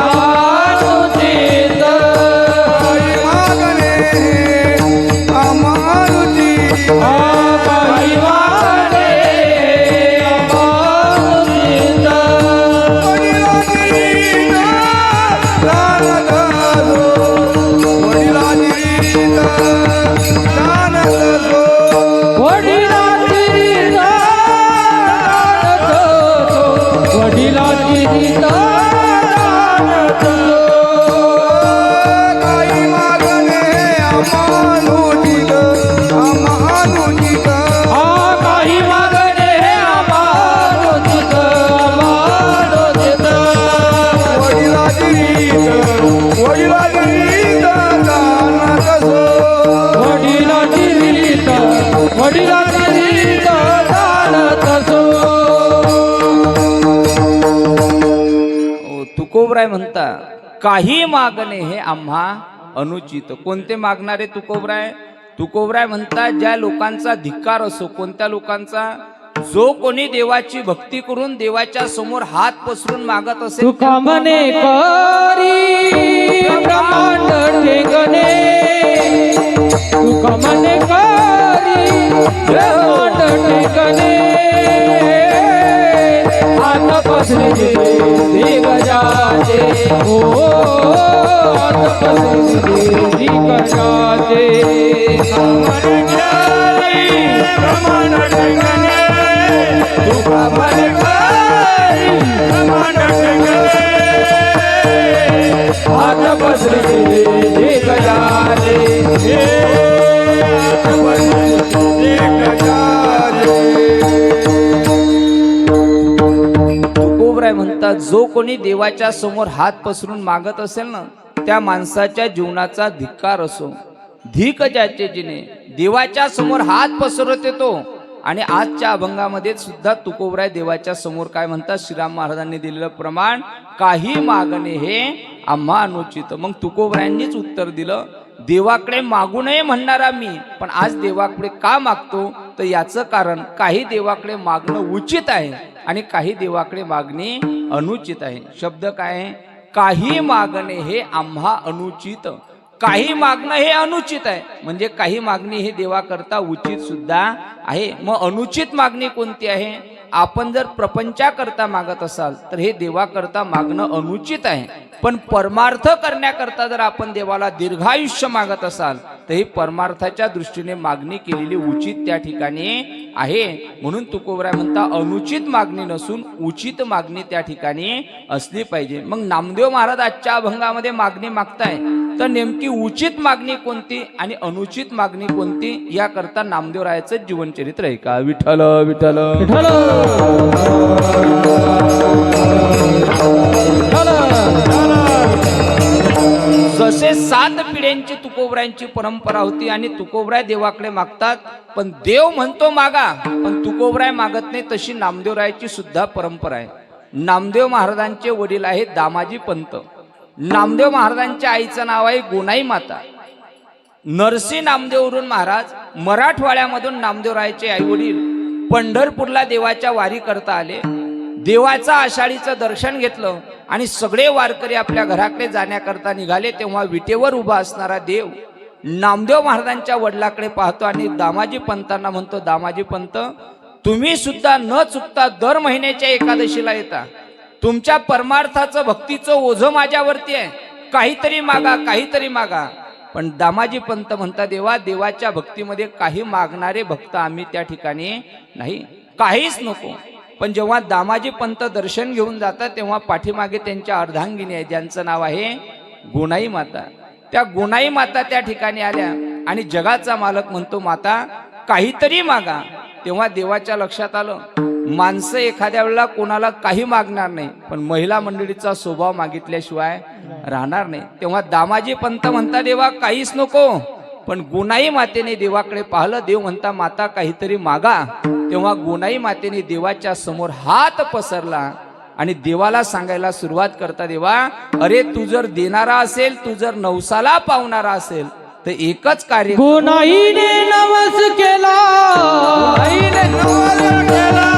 अनुचित,
काही मागणे आम्हानुचित,
काही मागणे अनुचित.
वडिलांची रीत जाणत होतो,
वडिलांची रीत जाणत होतो.
काही मागणे आम्हानुचित, आम्हानुचित,
काही मागणे अनुचित, अनुचित.
वडिलांची रीत जाणत असो,
वडिलांची रीत जाणत असो.
तुकोबराय म्हणता काही मागणे हे आम्हा अनुचित. कोणते मागणारे तुकोबराय? तुकोबराय म्हणता ज्या लोकांचा धिक्कार असो. कोणत्या लोकांचा? जो कोणी देवाची भक्ती करून देवाच्या समोर हात पसरून मागत असेल.
तुका मने करी ब्रह्मांड ठेंगणे, तुका मने करी ब्रह्मांड ठेंगणे. हात पसरले दिग्गजाचे, हो हात पसरले दिग्गजाचे.
ब्रह्मांड ठेंगणे, तुका म्हणे काही ब्रह्मांड ठेंगणे,
हात पसरले दिग्गजाचे,
हात पसरले दिग्गजाचे.
तुकोबराय म्हणतात जो कोणी देवाच्या समोर हात पसरून मागत असेल ना, त्या माणसाच्या जीवनाचा धिक्कार असो. धिक ज्याचे जिने देवाच्या समोर हात पसरत येतो. आणि आजच्या अभंगामध्ये सुद्धा तुकोबराय देवाच्या समोर काय म्हणतात? श्रीराम महाराजांनी दिलेलं प्रमाण काही मागणे हे आम्हा अनुचित. मग तुकोबरायांनीच उत्तर दिलं, देवाकडे मागू नये म्हणणारा मी, पण आज देवाकडे का मागतो? तर याचं कारण काही देवाकडे मागणं उचित आहे आणि काही देवाकडे मागणे अनुचित आहे. शब्द काय आहे? काही मागणे हे आम्हा अनुचित. काही मागणं हे अनुचित आहे, म्हणजे काही मागणी हे देवाकरता उचित सुद्धा आहे. मग अनुचित मागणी कोणती आहे? आपण जर प्रपंचाकरता मागत असाल तर हे देवाकरता मागणं अनुचित आहे. पण परमार्थ करण्याकरता जर आपण देवाला दीर्घायुष्य मागत असाल तर ही परमार्थाच्या दृष्टीने मागणी केलेली उचित त्या ठिकाणी आहे. म्हणून तुकोबराय म्हणता अनुचित मागणी नसून उचित मागणी त्या ठिकाणी असली पाहिजे. मग नामदेव महाराज आजच्या अभंगामध्ये मागणी मागताय तर नेमकी उचित मागणी कोणती आणि अनुचित मागणी कोणती याकरता नामदेवरायाचं जीवनचरित्र आहे का? विठ्ठल विठ्ठल
विठ्ठल.
जसे 7 पिढ्यांची तुकोबरायांची परंपरा होती आणि तुकोबराय देवाकडे मागतात, पण देव म्हणतो मागा, पण तुकोबराय मागत नाही, तशी नामदेवरायाची सुद्धा परंपरा आहे. नामदेव महाराजांचे वडील आहेत दामाजी पंत. नामदेव महाराजांच्या आईचं नाव आहे गोनाई माता. नरसी नामदेवरून महाराज मराठवाड्यामधून नामदेवरायाचे आई वडील पंढरपूरला देवाच्या वारी करता आले. देवाचा आषाढीचं दर्शन घेतलं आणि सगळे वारकरी आपल्या घराकडे जाण्याकरता निघाले. तेव्हा विटेवर उभा असणारा देव नामदेव महाराजांच्या वडिलाकडे पाहतो आणि दामाजी पंतांना म्हणतो, दामाजी पंत, तुम्ही सुद्धा न चुकता दर महिन्याच्या एकादशीला येता. तुमच्या परमार्थाचं भक्तीचं ओझं माझ्यावरती आहे. काहीतरी मागा, काहीतरी मागा. पण दामाजी पंत म्हणता, देवा, देवाच्या भक्तीमध्ये काही मागणारे भक्त आम्ही त्या ठिकाणी नाही, काहीच नको. पण जेव्हा दामाजी पंत दर्शन घेऊन जातात तेव्हा पाठीमागे त्यांच्या अर्धांगिनी आहे, ज्यांचं नाव आहे गुणाई माता. त्या गुणाई माता त्या ठिकाणी आल्या आणि जगाचा मालक म्हणतो, माता काहीतरी मागा. तेव्हा देवाच्या लक्षात आलं, माणसं एखाद्या वेळेला कोणाला काही मागणार नाही, पण महिला मंडळीचा स्वभाव मागितल्याशिवाय राहणार नाही. तेव्हा दामाजी पंत म्हणता, देवा काहीच नको. पण गुणाई मातेने देवाकडे पाहिलं. देव म्हणता, माता काहीतरी मागा. तेव्हा गुणाई मातेने देवाच्या समोर हात पसरला आणि देवाला सांगायला सुरुवात करता, देवा, अरे तू जर देणारा असेल, तू जर नवसाला पावणारा असेल तर एकच कार्य.
गुणाईने नवस केला,
आईने नवस केला,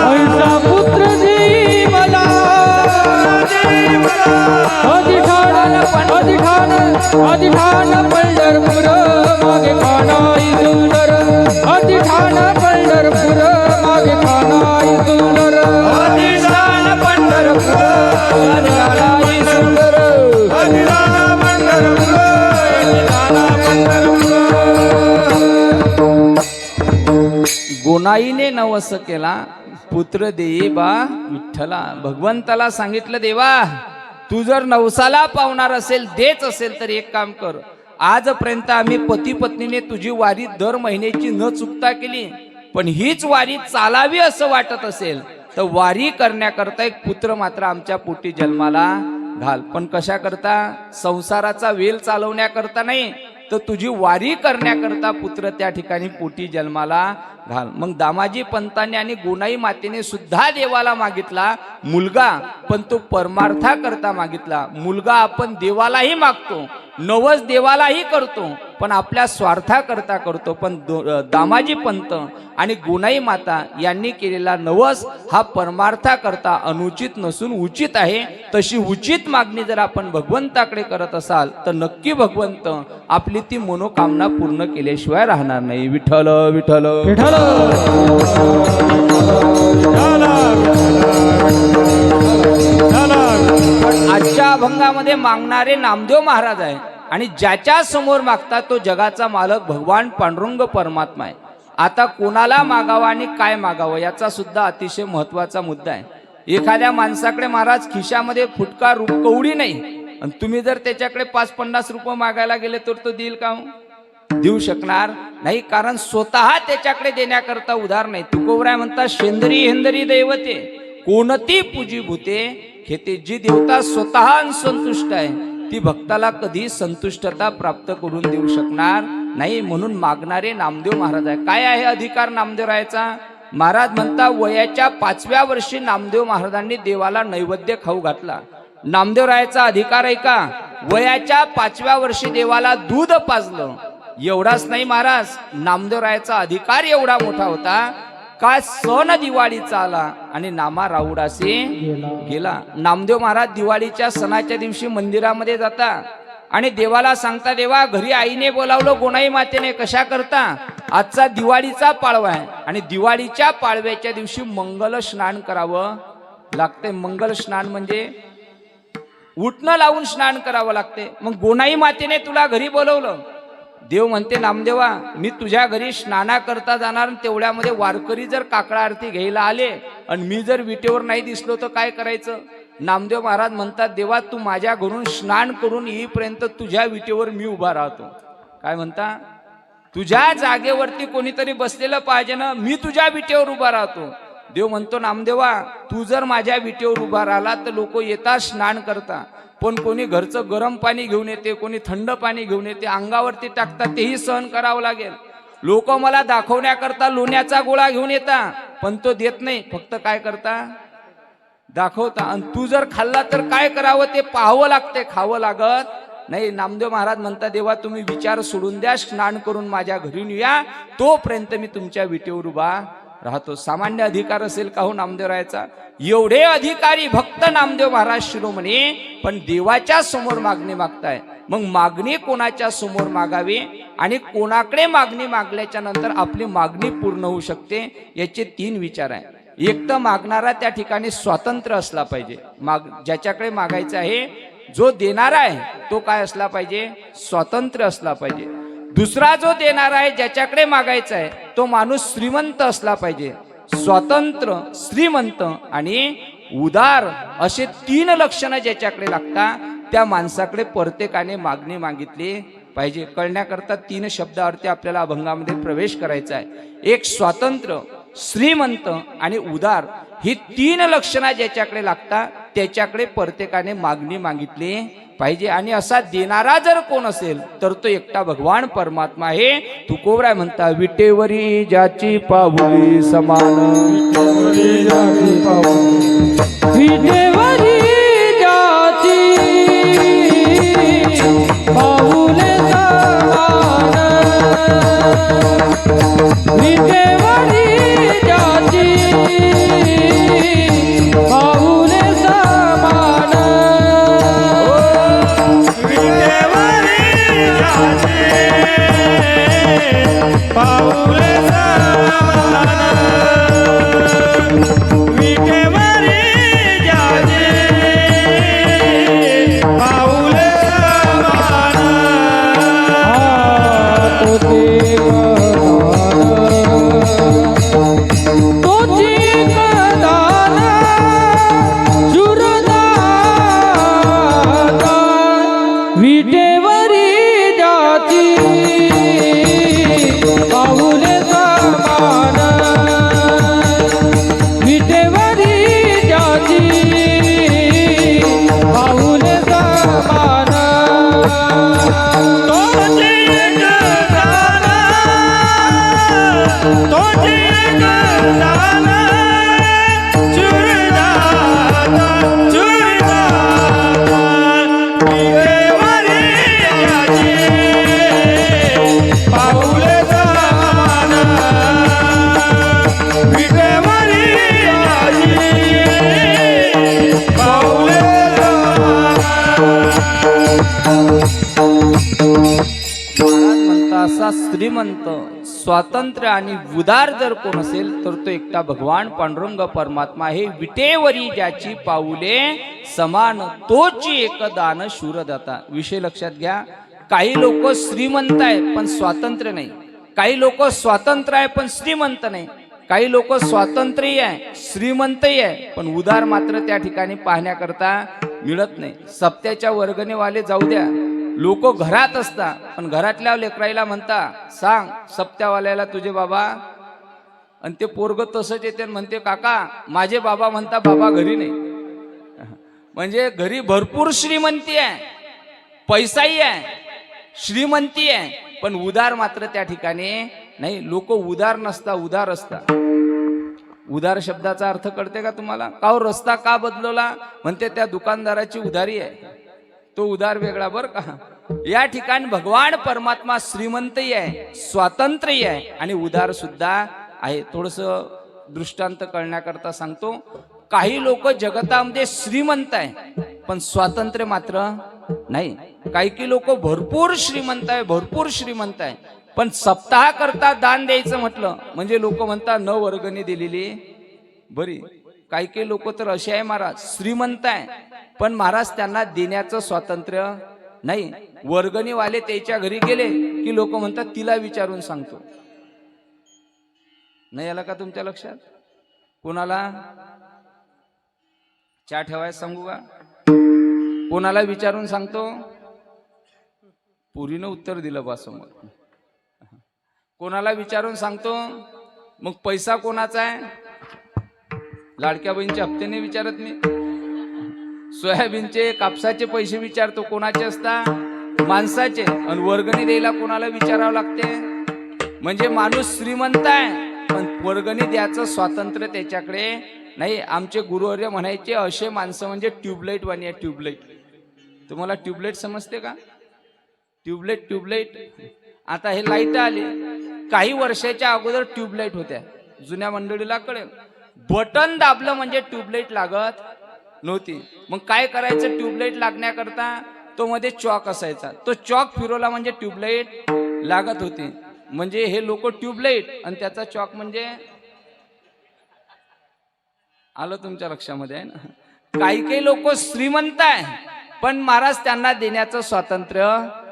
ऐसा पुत्र दे मला. अधिष्ठान अधिष्ठान पंढरपूर मागे खानाई सुंदर. अधिष्ठान पंढरपूर मागे खानाई सुंदर.
अधिष्ठान पंढरपूर
खानाई सुंदर.
अधिष्ठान पंढरपूर, अधिष्ठान पंढरपूर.
गुणाईने नवस केला, पुत्र देई बा विठ्ठला. भगवंताला सांगितलं, देवा तू जर नवसाला पावणार असेल, देत असेल तर एक काम कर. आजपर्यंत आम्ही पती पत्नीने तुझी वारी दर महिन्याची न चुकता केली, पण हीच वारी चालावी असं वाटत असेल तर वारी करण्याकरता एक पुत्र मात्र आमच्या पोटी जन्माला घाल. पण कशा करता? संसाराचा वेल चालवण्याकरता नाही, तर तुझी वारी करण्याकरता पुत्र त्या ठिकाणी पोटी जन्माला घाल. मग दामाजी पंतांनी आणि गुणाई मातेने सुद्धा देवाला मागितला मुलगा, पण तो परमार्था करता मागितला. मुलगा आपण देवालाही मागतो, नवस देवालाही करतो, पण आपल्या स्वार्थाकरता करतो. पण दामाजी पंत आणि गुणाई माता यांनी केलेला नवस हा परमार्थाकरता अनुचित नसून उचित आहे. तशी उचित मागणी जर आपण भगवंताकडे करत असाल तर नक्की भगवंत आपली ती मनोकामना पूर्ण केल्याशिवाय राहणार नाही. विठ्ठल विठ्ठल
विठ्ठल.
पण आजच्या अभंगामध्ये मागणारे नामदेव महाराज आहे आणि ज्याच्या समोर मागतात तो जगाचा मालक भगवान पांडुरंग परमात्मा आहे. आता कोणाला मागावा आणि काय मागावं याचा सुद्धा अतिशय महत्वाचा मुद्दा आहे. एखाद्या माणसाकडे महाराज खिशामध्ये फुटका कवडी नाही आणि तुम्ही जर त्याच्याकडे 5-50 रुपये मागायला गेले तर तो देईल का? देऊ शकणार नाही, कारण स्वतः त्याच्याकडे देण्याकरता उधार नाही. तुकोबराय म्हणतात, शेंदरी हेंदरी दैवते कोणती पूजी भूते खेते. जी देवता स्वतः संतुष्ट आहे ती भक्ताला कधी संतुष्टता प्राप्त करून देऊ शकणार नाही. म्हणून मागणारे नामदेव महाराज आहे. काय आहे अधिकार नामदेवरायाचा? महाराज म्हणता, वयाच्या 5व्या वर्षी नामदेव महाराजांनी देवाला नैवेद्य खाऊ घातला. नामदेवरायाचा अधिकार आहे का? वयाच्या 5व्या वर्षी देवाला दूध पाजलं. एवढाच नाही महाराज, नामदेवरायाचा अधिकार एवढा मोठा होता का सण दिवाळीचा आला आणि नामा राऊडासे गेला. नामदेव महाराज दिवाळीच्या सणाच्या दिवशी मंदिरामध्ये जाता आणि देवाला सांगता, देवा घरी आईने बोलावलं गुणाई मातेने, कशा करता? आजचा दिवाळीचा पाळवा आहे आणि दिवाळीच्या पाळव्याच्या दिवशी मंगल स्नान करावं लागते. मंगल स्नान म्हणजे उठणं लावून स्नान करावं लागते. मग गुणाई मातेने तुला घरी बोलवलं. देव म्हणते, नामदेवा मी तुझ्या घरी स्नाना करता जाणार, तेवढ्यामध्ये वारकरी जर काकडा आरती घ्यायला आले आणि मी जर विटेवर नाही दिसलो तर काय करायचं? नामदेव महाराज म्हणतात, देवा तू माझ्या घरून स्नान करून येईपर्यंत तुझ्या विटेवर मी उभा राहतो. काय म्हणता? तुझ्या जागेवरती कोणीतरी बसलेलं पाहिजे ना, मी तुझ्या विटेवर उभा राहतो. देव म्हणतो, नामदेवा तू जर माझ्या विटेवर उभा राहिला तर लोक येतात स्नान करता, पण कोणी घरचं गरम पाणी घेऊन येते, कोणी थंड पाणी घेऊन येते, अंगावरती टाकतात, तेही सहन करावं लागेल. लोक मला दाखवण्याकरता लोण्याचा गोळा घेऊन येतात, पण तो देत नाही, फक्त काय करता? दाखवता. आणि तू जर खाल्ला तर काय करावं ते पाहावं लागते, खावं लागत नाही. नामदेव महाराज म्हणता, देवा तुम्ही विचार सोडून द्या, स्नान करून माझ्या घरी या, तोपर्यंत मी तुमच्या विटेवर उभा राहतो. सामान्य अधिकार असेल का हो नामदेवरायाचा? एवढे अधिकारी भक्त नामदेव महाराज शिरोमणी, पण देवाच्या समोर मागणी मागताय. मग मागणी कोणाच्या समोर मागावी? आणि कोणाकडे मागणी मागल्याच्या नंतर आपली मागणी पूर्ण होऊ शकते, याचे 3 विचार आहे. एक तर मागणारा त्या ठिकाणी स्वतंत्र असला पाहिजे. ज्याच्याकडे मागायचं आहे, जो देणारा आहे तो काय असला पाहिजे, स्वतंत्र असला पाहिजे. दुसरा जो देणारा आहे, ज्याच्याकडे मागायचं आहे, तो माणूस श्रीमंत असला पाहिजे. स्वतंत्र, श्रीमंत आणि उदार असे 3 लक्षणं ज्याच्याकडे लागतात, त्या माणसाकडे प्रत्येकाने मागणी मागितली पाहिजे. कळण्याकरता 3 शब्दावरती आपल्याला अभंगामध्ये प्रवेश करायचा आहे. एक स्वातंत्र्य, श्रीमंत आणि उदार, ही 3 लक्षणं ज्याच्याकडे लागतात, त्याच्याकडे प्रत्येकाने मागणी मागितली पाहिजे. आणि असा देणारा जर कोण असेल तर तो एकटा भगवान परमात्मा आहे. तुकोबराय म्हणता, विटेवरी ज्याची पाऊली समान,
विटेवरी ज्याची पाऊले समान, विटेवरी ज्याची पाऊले समान,
विटेवरी ज्याची पाऊले समान, विटेवरी ज्याची पाऊले समान,
तोची कदान शुरदाता, विटेवरी जाती पाऊले समान, विटेवरी जाती पाऊले समान,
तोची दान, तोची दान, चुरदाता, चुरदाता, विटेवरी ज्याची पाऊले समान, विटेवरी ज्याची पाऊले
महाराज म्हणता, असा श्रीमंत, स्वातंत्र्य आणि उदार जर कोण असेल तर तो एकटा भगवान पांडुरंग परमात्मा आहे. विटेवरी ज्याची पाऊले समान, तोची एक दान शूरदाता. विषय लक्षात घ्या, काही लोक श्रीमंत आहे पण स्वातंत्र्य नाही, काही लोक स्वातंत्र्य आहे पण श्रीमंत नाही, काही लोक स्वातंत्र्यही आहे श्रीमंतही आहे पण उदार मात्र त्या ठिकाणी पाहण्याकरता मिळत नाही. सप्त्याच्या वर्गणीवाले जाऊ द्या, लोक घरात असतात पण घरातल्या लेकराईला म्हणता, सांग सप्त्यावाल्याला तुझे बाबा, आणि ते पोरग तसंच येते म्हणते, काका माझे बाबा, म्हणता बाबा घरी नाही. म्हणजे घरी भरपूर श्रीमंती आहे, पैसाही आहे, श्रीमंती आहे, पण उदार मात्र त्या ठिकाणी नाही. लोक उदार नसता, उदार असता. उदार शब्दाचा अर्थ कळते का तुम्हाला? का हो रस्ता का बदलवला? म्हणते त्या दुकानदाराची उधारी आहे, तो उदार वेगळा बर का. या ठिकाणी भगवान परमात्मा श्रीमंतही आहे, स्वातंत्र्यही आहे आणि उदार सुद्धा आहे. थोडस दृष्टांत कळण्याकरता सांगतो. काही लोक जगतामध्ये श्रीमंत आहे पण स्वातंत्र्य मात्र नाही. काही लोक भरपूर श्रीमंत आहे, भरपूर श्रीमंत आहे, पण सप्ताह करता दान द्यायचं म्हटलं म्हणजे लोक म्हणतात न वर्गणी दिलेली बरी. काही लोक तर असे आहे महाराज, श्रीमंत आहे पण महाराज त्यांना देण्याचं स्वातंत्र्य नाही. वर्गणीवाले त्याच्या घरी गेले की लोक म्हणतात तिला विचारून सांगतो. नाही आला का तुमच्या लक्षात? कोणाला चहा ठेवायला सांगू का? कोणाला विचारून सांगतो? पुरीनं उत्तर दिलं बा समोर. कोणाला विचारून सांगतो? मग पैसा कोणाचा आहे? लाडक्या बहिणीचे हप्ते नाही विचारत मी, सोयाबीनचे कापसाचे पैसे विचारतो. कोणाचे असतात? माणसाचे. आणि वर्गणी द्यायला कोणाला विचारावं लागते? म्हणजे माणूस श्रीमंत आहे पण वर्गणी द्यायचं स्वातंत्र्य त्याच्याकडे नाही. आमचे गुरुवर्य म्हणायचे असे माणसं म्हणजे ट्यूबलाईट वाणी आहे. ट्यूबलाईट, तुम्हाला ट्यूबलाईट समजते का? Tube light, tube light. आता हे लाईट आले, काही वर्षाच्या अगोदर ट्यूबलाईट होत्या, जुन्या मंडळीला कळेल. बटन दाबलं म्हणजे ट्यूबलाईट लागत नव्हती. मग काय करायचं? ट्यूबलाईट लागण्याकरता तो मध्ये चॉक असायचा, तो चॉक फिरवला म्हणजे ट्यूबलाईट लागत होती. म्हणजे हे लोक ट्यूबलाईट आणि त्याचा चॉक म्हणजे आलं तुमच्या लक्षामध्ये आहे ना. काही काही लोक श्रीमंत आहे पण महाराज त्यांना देण्याचं स्वातंत्र्य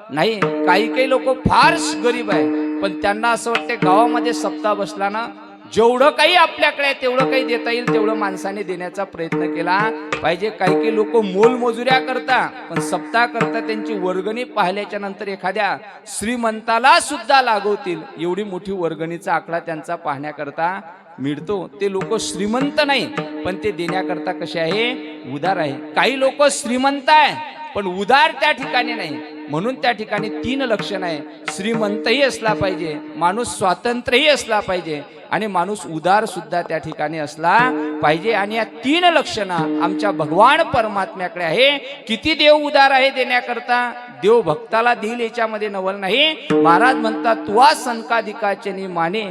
नाही. काही लोक फार गरीब आहे पण त्यांना असं वाटते गावामध्ये सप्ताह बसला ना, जेवढं काही आपल्याकडे आहे तेवढं काही देता येईल तेवढं माणसाने देण्याचा प्रयत्न केला पाहिजे. काही लोक मोलमजुऱ्या करता पण सप्ताह करता त्यांची वर्गणी पाहिल्याच्या नंतर एखाद्या श्रीमंताला सुद्धा लागवतील एवढी मोठी वर्गणीचा आकडा त्यांचा पाहण्याकरता मिळतो. ते लोक श्रीमंत नाही पण ते देण्याकरता कसे आहे, उदार आहे. काही लोक श्रीमंत आहे पण उदार त्या ठिकाणी नाही. म्हणून त्या ठिकाणी 3 लक्षण आहे. श्रीमंतही असला पाहिजे, माणूस स्वातंत्र्यही असला पाहिजे आणि माणूस उदार सुद्धा त्या ठिकाणी असला पाहिजे. आणि या 3 लक्षणं आमच्या भगवान परमात्म्याकडे आहे. किती देव उदार आहे देण्याकरता, देव भक्ताला देईल याच्यामध्ये नवल नाही. महाराज म्हणतात तुवा संकाधिकाचे माने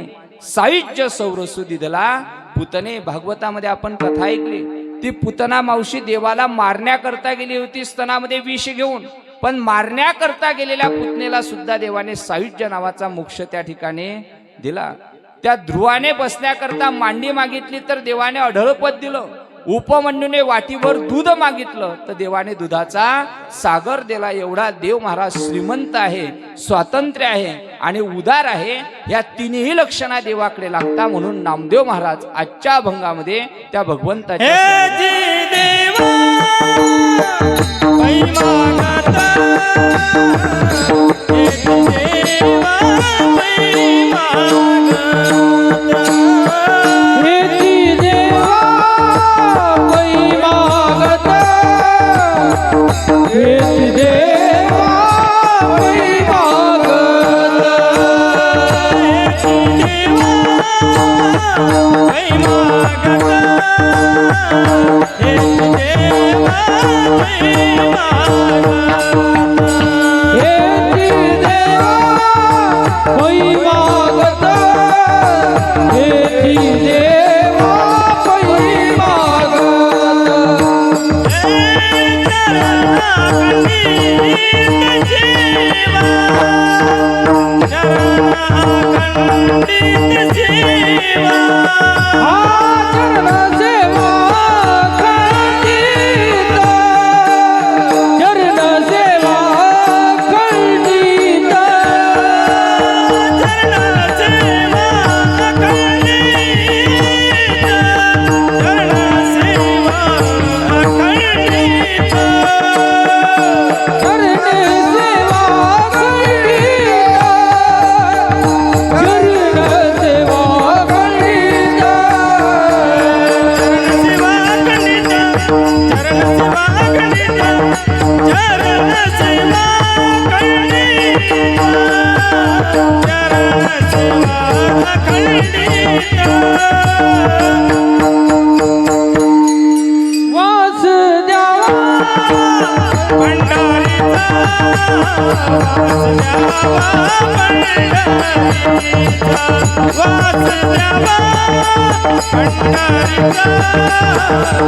सायुज्य सौरसु दिदला पुतने. भागवतामध्ये आपण कथा ऐकली. ती पुतना मावशी देवाला मारण्याकरता गेली होती स्तनामध्ये विष घेऊन, पण मारण्याकरता गेलेल्या पुतनेला सुद्धा देवाने सायुज्य नावाचा मोक्ष त्या ठिकाणी दिला. त्या ध्रुवाने बसण्याकरता मांडी मागितली तर देवाने अढळपद दिलं. उपमन्यूने वाटीभर दूध मागितलं तर देवाने दुधाचा सागर दिला. एवढा देव महाराज श्रीमंत आहे, स्वातंत्र्य आहे आणि उदार आहे. या 3ही लक्षणा देवाकडे लागतात. म्हणून नामदेव महाराज आजच्या अभंगामध्ये त्या भगवंताच्या
हे जी देवा पै मागता, हे जी देवा पै मागता,
हेची देवा पै मागता, हेची देवा पै मागता,
हे जी देवा पै मागता, हे जी देवा पै मागता,
हेची देवा पै मागता, हेची देवा पै मागता. चरण सेवा खंडित, चरण सेवा खंडित, चरण सेवा खंडित, चरण सेवा खंडित.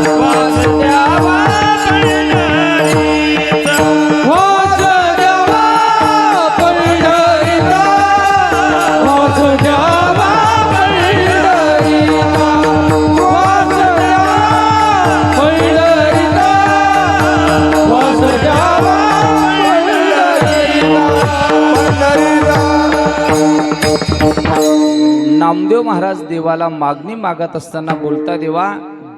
वास द्यावा वास द्यावा पंढरीचा, वास द्यावा पंढरीचा, वास द्यावा पंढरीचा, वास द्यावा
नामदेव महाराज देवाला मागणी मागत असताना बोलता, देवा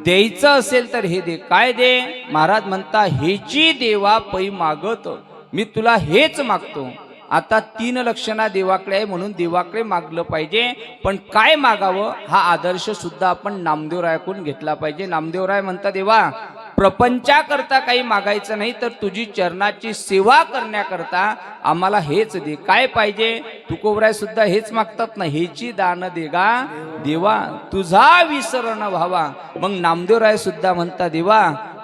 द्यायचं असेल तर हे दे. काय दे? महाराज म्हणता हेची देवा पै मागत, मी तुला हेच मागतो. आता 3 लक्षणा देवाकडे आहे म्हणून देवाकडे मागलं पाहिजे. पण काय मागावं हा आदर्श सुद्धा आपण नामदेवरायाकडून घेतला पाहिजे. नामदेवराय म्हणता, देवा प्रपंचाकरता काही मागायचं नाही तर तुझी चरणाची सेवा करण्याकरता आम्हाला हेच दे. काय पाहिजे? तुकोबराय सुद्धा हेच मागतात ना, हेची दान देगा देवा, तुझा विसरण व्हावा. मग नामदेवराय सुद्धा म्हणता, देवा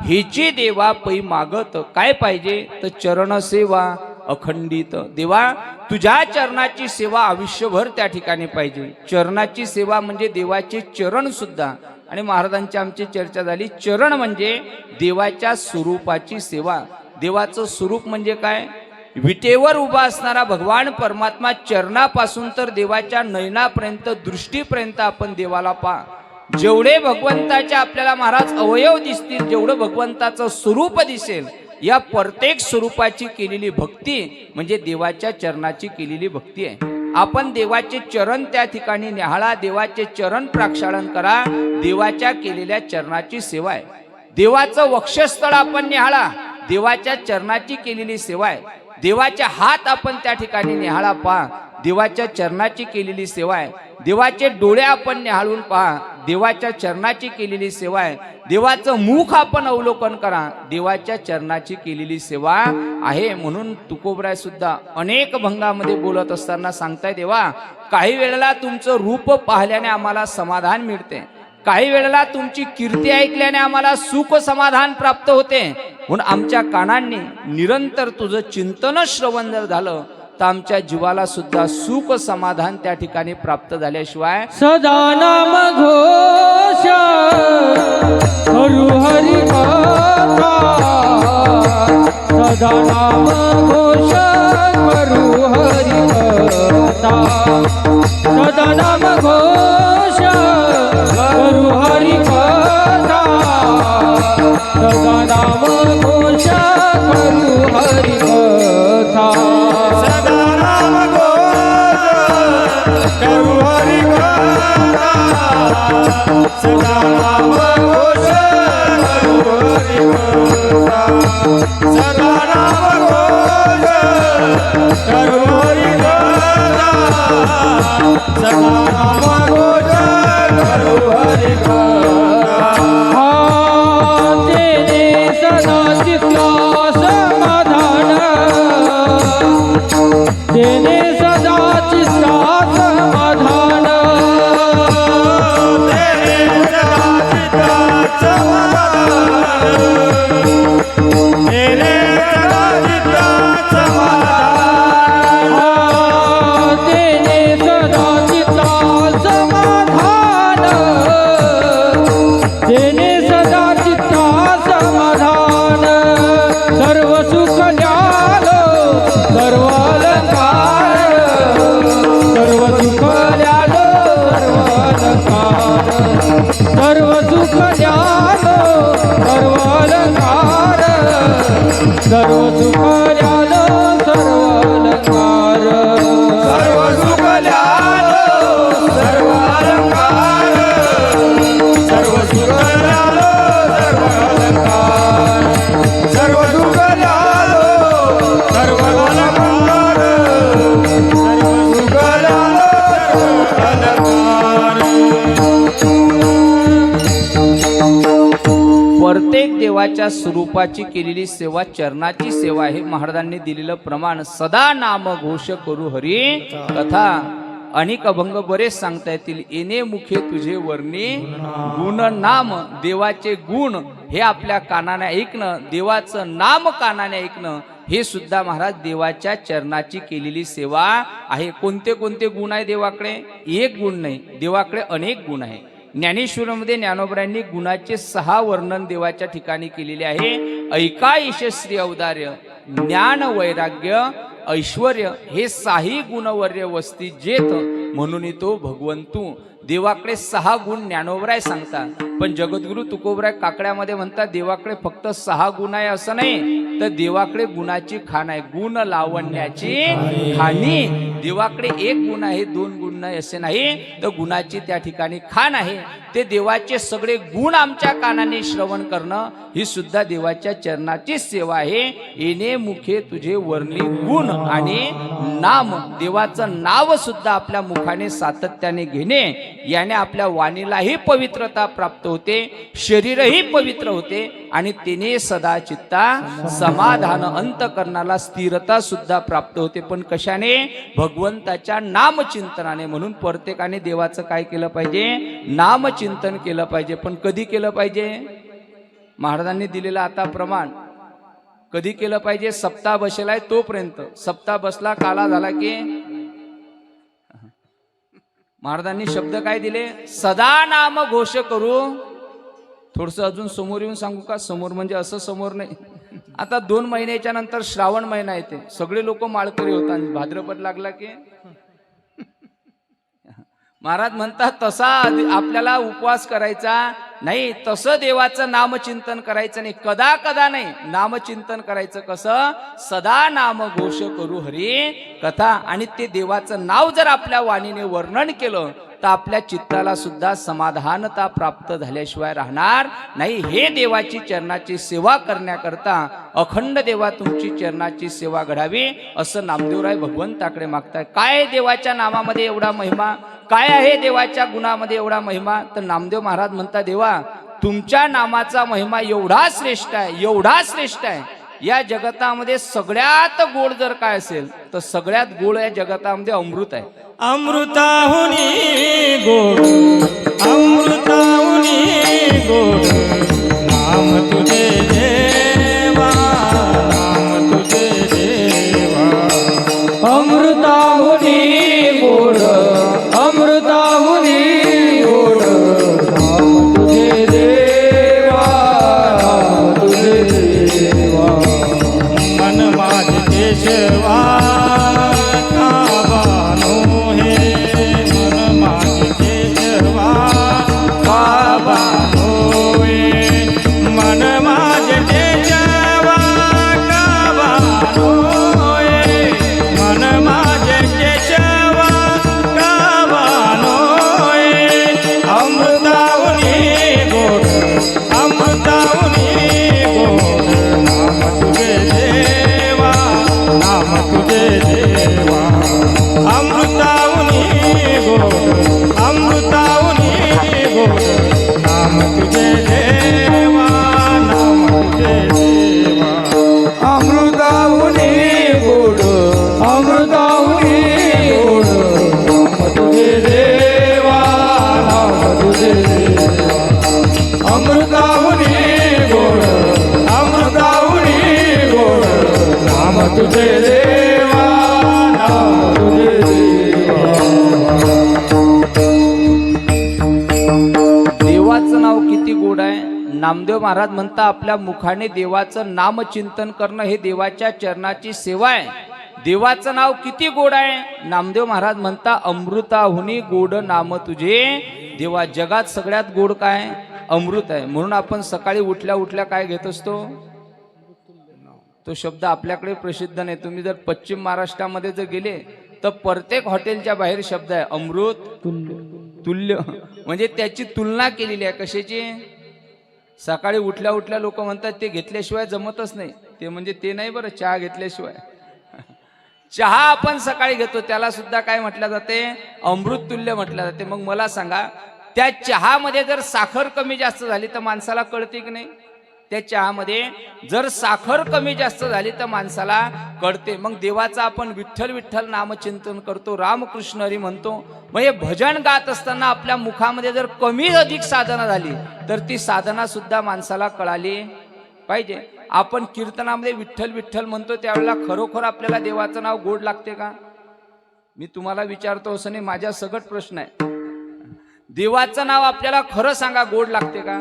हेची देवा पै मागत. काय पाहिजे? तर चरण सेवा अखंडित. देवा तुझ्या चरणाची सेवा आयुष्यभर त्या ठिकाणी पाहिजे. चरणाची सेवा म्हणजे देवाचे चरण सुद्धा. आणि महाराजांची आमची चर्चा झाली, चरण म्हणजे देवाच्या स्वरूपाची सेवा. देवाचं स्वरूप म्हणजे काय? विटेवर उभा असणारा भगवान परमात्मा चरणापासून तर देवाच्या नयनापर्यंत दृष्टीपर्यंत आपण देवाला पहा। जेवढे भगवंताच्या आपल्याला महाराज अवयव दिसतील, जेवढं भगवंताचं स्वरूप दिसेल, या प्रत्येक स्वरूपाची केलेली भक्ती म्हणजे देवाच्या चरणाची केलेली भक्ती आहे। आपण देवाचे चरण त्या ठिकाणी निहाळा, देवाचे चरण प्रक्षालन करा, देवाच्या केलेल्या चरणाची सेवा आहे। देवाचं वक्षस्थळ आपण निहाळा, देवाच्या चरणाची केलेली सेवा आहे। देवाचे हात आपण त्या ठिकाणी निहाळा पहा, देवाच्या चरणाची केलेली सेवा आहे। देवाचे डोळे आपण निहाळून पहा, देवाच्या चरणाची केलेली सेवा आहे। देवाचं मुख आपण अवलोकन करा, देवाच्या चरणाची केलेली सेवा आहे। म्हणून तुकोबराय सुद्धा अनेक भंगामध्ये बोलत असताना सांगताय, देवा काही वेळेला तुमचं रूप पाहिल्याने आम्हाला समाधान मिळते, काही वेळेला तुमची कीर्ती ऐकल्याने आम्हाला सुख समाधान प्राप्त होते। म्हणून आमच्या कानांनी निरंतर तुझं चिंतन श्रवण जर झालं तर आमच्या जीवाला सुद्धा सुख समाधान त्या ठिकाणी प्राप्त झाल्याशिवाय
सदा नाम घोष हरु हरि कथा, सदा नाम घोष हरु हरि कथा, सदा नाम घोष हरु हरि कथा, सदा नाम घोष हरु हरि कथा,
सदा नाम घोष करू हरि कथा, सदा नाम घोष करू हरि कथा, सदा नाम घोष करू हरि कथा, सदा नाम घोष करू हरि कथा।
तेने सदा चित्ता समाधान, तेने सदा चित्ता समाधान,
तेरे सदा चित्ता समाधान, तेरे सदा चित्ता समाधान,
तेने सदा चित्ता समाधान, तेने सदा चित्ता समाधान, सर्व सुख ल्यालो सर्व अलंकार, सर्व सुख ल्यालो सर्व अलंकार, सर्व सुख ल्यालो सर्व अलंकार, सर्व सुख ल्यालो सर्व अलंकार,
सर्व सुख ल्यालो सर्व अलंकार, सर्व सुख ल्यालो सर्व अलंकार, सर्व सुख ल्यालो सर्व अलंकार, सर्व सुख ल्यालो सर्व अलंकार।
प्रत्येक देवाच्या स्वरूपाची केलेली सेवा चरणाची सेवा आहे। महाराजांनी दिलेलं प्रमाण सदा नाम घोष करू हरी कथा। अनेक अभंग बरेच सांगता येतील। येणे मुखे तुझे वर्णी गुण नाम, देवाचे गुण हे आपल्या कानाने ऐकणं, देवाचं नाम कानाने ऐकणं हे सुद्धा महाराज देवाच्या चरणाची केलेली सेवा आहे। कोणते कोणते गुण आहे देवाकडे? एक गुण नाही, देवाकडे अनेक गुण आहे। ज्ञानेश्वरमध्ये ज्ञानोबरायांनी गुणाचे 6 वर्णन देवाच्या ठिकाणी केलेले आहे। ऐका यशस्वी औदार्य, ज्ञान वैराग्य ऐश्वर्य हे 6 गुणवर्य वस्ती जेथ, म्हणून तो भगवंतू। देवाकडे 6 गुण ज्ञानोबराय सांगतात, पण जगद्गुरु तुकोबराय काकड्यामध्ये म्हणतात देवाकडे फक्त 6 गुण आहे असं नाही, तर देवाकडे गुणाची खाण आहे, गुण लावण्याची खाणी। देवाकडे 1 गुण आहे, 2 गुण नाही असे नाही, तर गुणाची त्या ठिकाणी खाण आहे। ते देवाचे सगळे गुण आमच्या कानाने श्रवण करणं ही सुद्धा देवाच्या चरणाची सेवा आहे। येणे मुखे तुझे वर्णी गुण आणि नाम, देवाचं नाव सुद्धा आपल्या मुखाने सातत्याने घेणे, याने आपल्या वाणीलाही पवित्रता प्राप्त होते, शरीरही पवित्र होते आणि तिने सदा चित्ता समाधान, अंतकरणाला स्थिरता सुद्धा प्राप्त होते। पण कशाने? भगवंताच्या नामचिंतनाने। म्हणून प्रत्येकाने देवाचं काय केलं पाहिजे? नामचिंतन केलं पाहिजे। पण कधी केलं पाहिजे? महाराजांनी दिलेलं आता प्रमाण कधी केलं पाहिजे? सप्ताह बसलाय तोपर्यंत। सप्ताह बसला, काला झाला की महाराजांनी शब्द काय दिले? सदा नाम घोष करू। थोडस अजून समोर येऊन सांगू का? समोर म्हणजे असं समोर नाही, आता 2 महिन्याच्या नंतर श्रावण महिना येते, सगळे लोक माळकरी होतात. भाद्रपद लागला की महाराज म्हणतात तसा आपल्याला उपवास करायचा नाही, तसं देवाचं नामचिंतन करायचं नाही, कदा कदा नाही. नामचिंतन करायचं कसं? सदा नाम घोष करू हरी कथा. आणि ते देवाचं नाव जर आपल्या वाणीने वर्णन केलं तर आपल्या चित्ताला सुद्धा समाधानता प्राप्त झाल्याशिवाय राहणार नाही. हे देवाची चरणाची सेवा करण्याकरता अखंड देवा तुमची चरणाची सेवा घडावी असं नामदेवराय भगवंताकडे मागताय. काय देवाच्या नामामध्ये एवढा महिमा, काय आहे देवाच्या गुणामध्ये एवढा महिमा? तर नामदेव महाराज म्हणता, देवा तुमच्या नामाचा महिमा एवढा श्रेष्ठ आहे, एवढा श्रेष्ठ आहे. या जगतामध्ये सगळ्यात गोड जर काय असेल तर सगळ्यात गोड या जगतामध्ये अमृत आहे.
अमृताहुनी गोड, अमृताहुनी गोड, नाम तुझे देवा, नाम तुझे देवा.
अमृताहुनी गोड, अमृताहुनी गोड, नाम तुझे देवा, नाम तुझे देवा.
मन माझे केशवा काबानो हे, मन माझे केशवा काबानो हे, मन माझे केशवा काबानो हे, मन माझे केशवा काबानो हे. अमृताहुनी गोड, अमृताहुनी गोड, नाम तुझे देवा, नाम तुझे देवा. अमृताहुनी गोड, अमृताहुनी गोड, नाम तुझे देवा, नाम तुझे देवा.
अमृताहुनी गोड, अमृताहुनी गोड, नाम तुझे देवा, नाम तुझे देवा. अमृताहुनी गोड, अमृताहुनी गोड, नाम तुझे देवा, नाम तुझे देवा.
देवाचं नाव किती गोड आहे. नामदेव महाराज म्हणता आपल्या मुखाने देवाचं नामचिंतन करणं हे देवाच्या चरणाची सेवा आहे. देवाचं नाव किती गोड आहे. नामदेव महाराज म्हणता अमृताहुनी गोड नाम तुझे देवा. जगात सगळ्यात गोड काय? अमृत आहे. म्हणून आपण सकाळी उठल्या उठल्या काय घेत असतो? तो शब्द आपल्याकडे प्रसिद्ध नाही. तुम्ही जर पश्चिम महाराष्ट्रामध्ये जर गेले तर प्रत्येक हॉटेलच्या बाहेर शब्द आहे अमृत तुल्य. म्हणजे त्याची तुलना केलेली आहे. कशाची? सकाळी उठल्या उठल्या लोक म्हणतात ते घेतल्याशिवाय जमतच नाही. ते म्हणजे ते नाही बरं, चहा घेतल्याशिवाय. चहा आपण सकाळी घेतो त्याला सुद्धा काय म्हटलं जाते? अमृत तुल्य म्हटलं जाते. मग मला सांगा, त्या चहामध्ये जर साखर कमी जास्त झाली तर माणसाला कळते की नाही? त्या चहामध्ये जर साखर कमी जास्त झाली तर माणसाला कळते. मग देवाचा आपण विठ्ठल विठ्ठल नामचिंतन करतो, रामकृष्ण हरी म्हणतो. मग हे भजन गात असताना आपल्या मुखामध्ये जर कमी अधिक साधना झाली तर ती साधना सुद्धा माणसाला कळाली पाहिजे. आपण कीर्तनामध्ये विठ्ठल विठ्ठल म्हणतो त्यावेळेला खरोखर आपल्याला देवाचं नाव गोड लागते का? मी तुम्हाला विचारतो असं नाही, माझ्या सगट प्रश्न आहे. देवाचं नाव आपल्याला खरं सांगा गोड लागते का?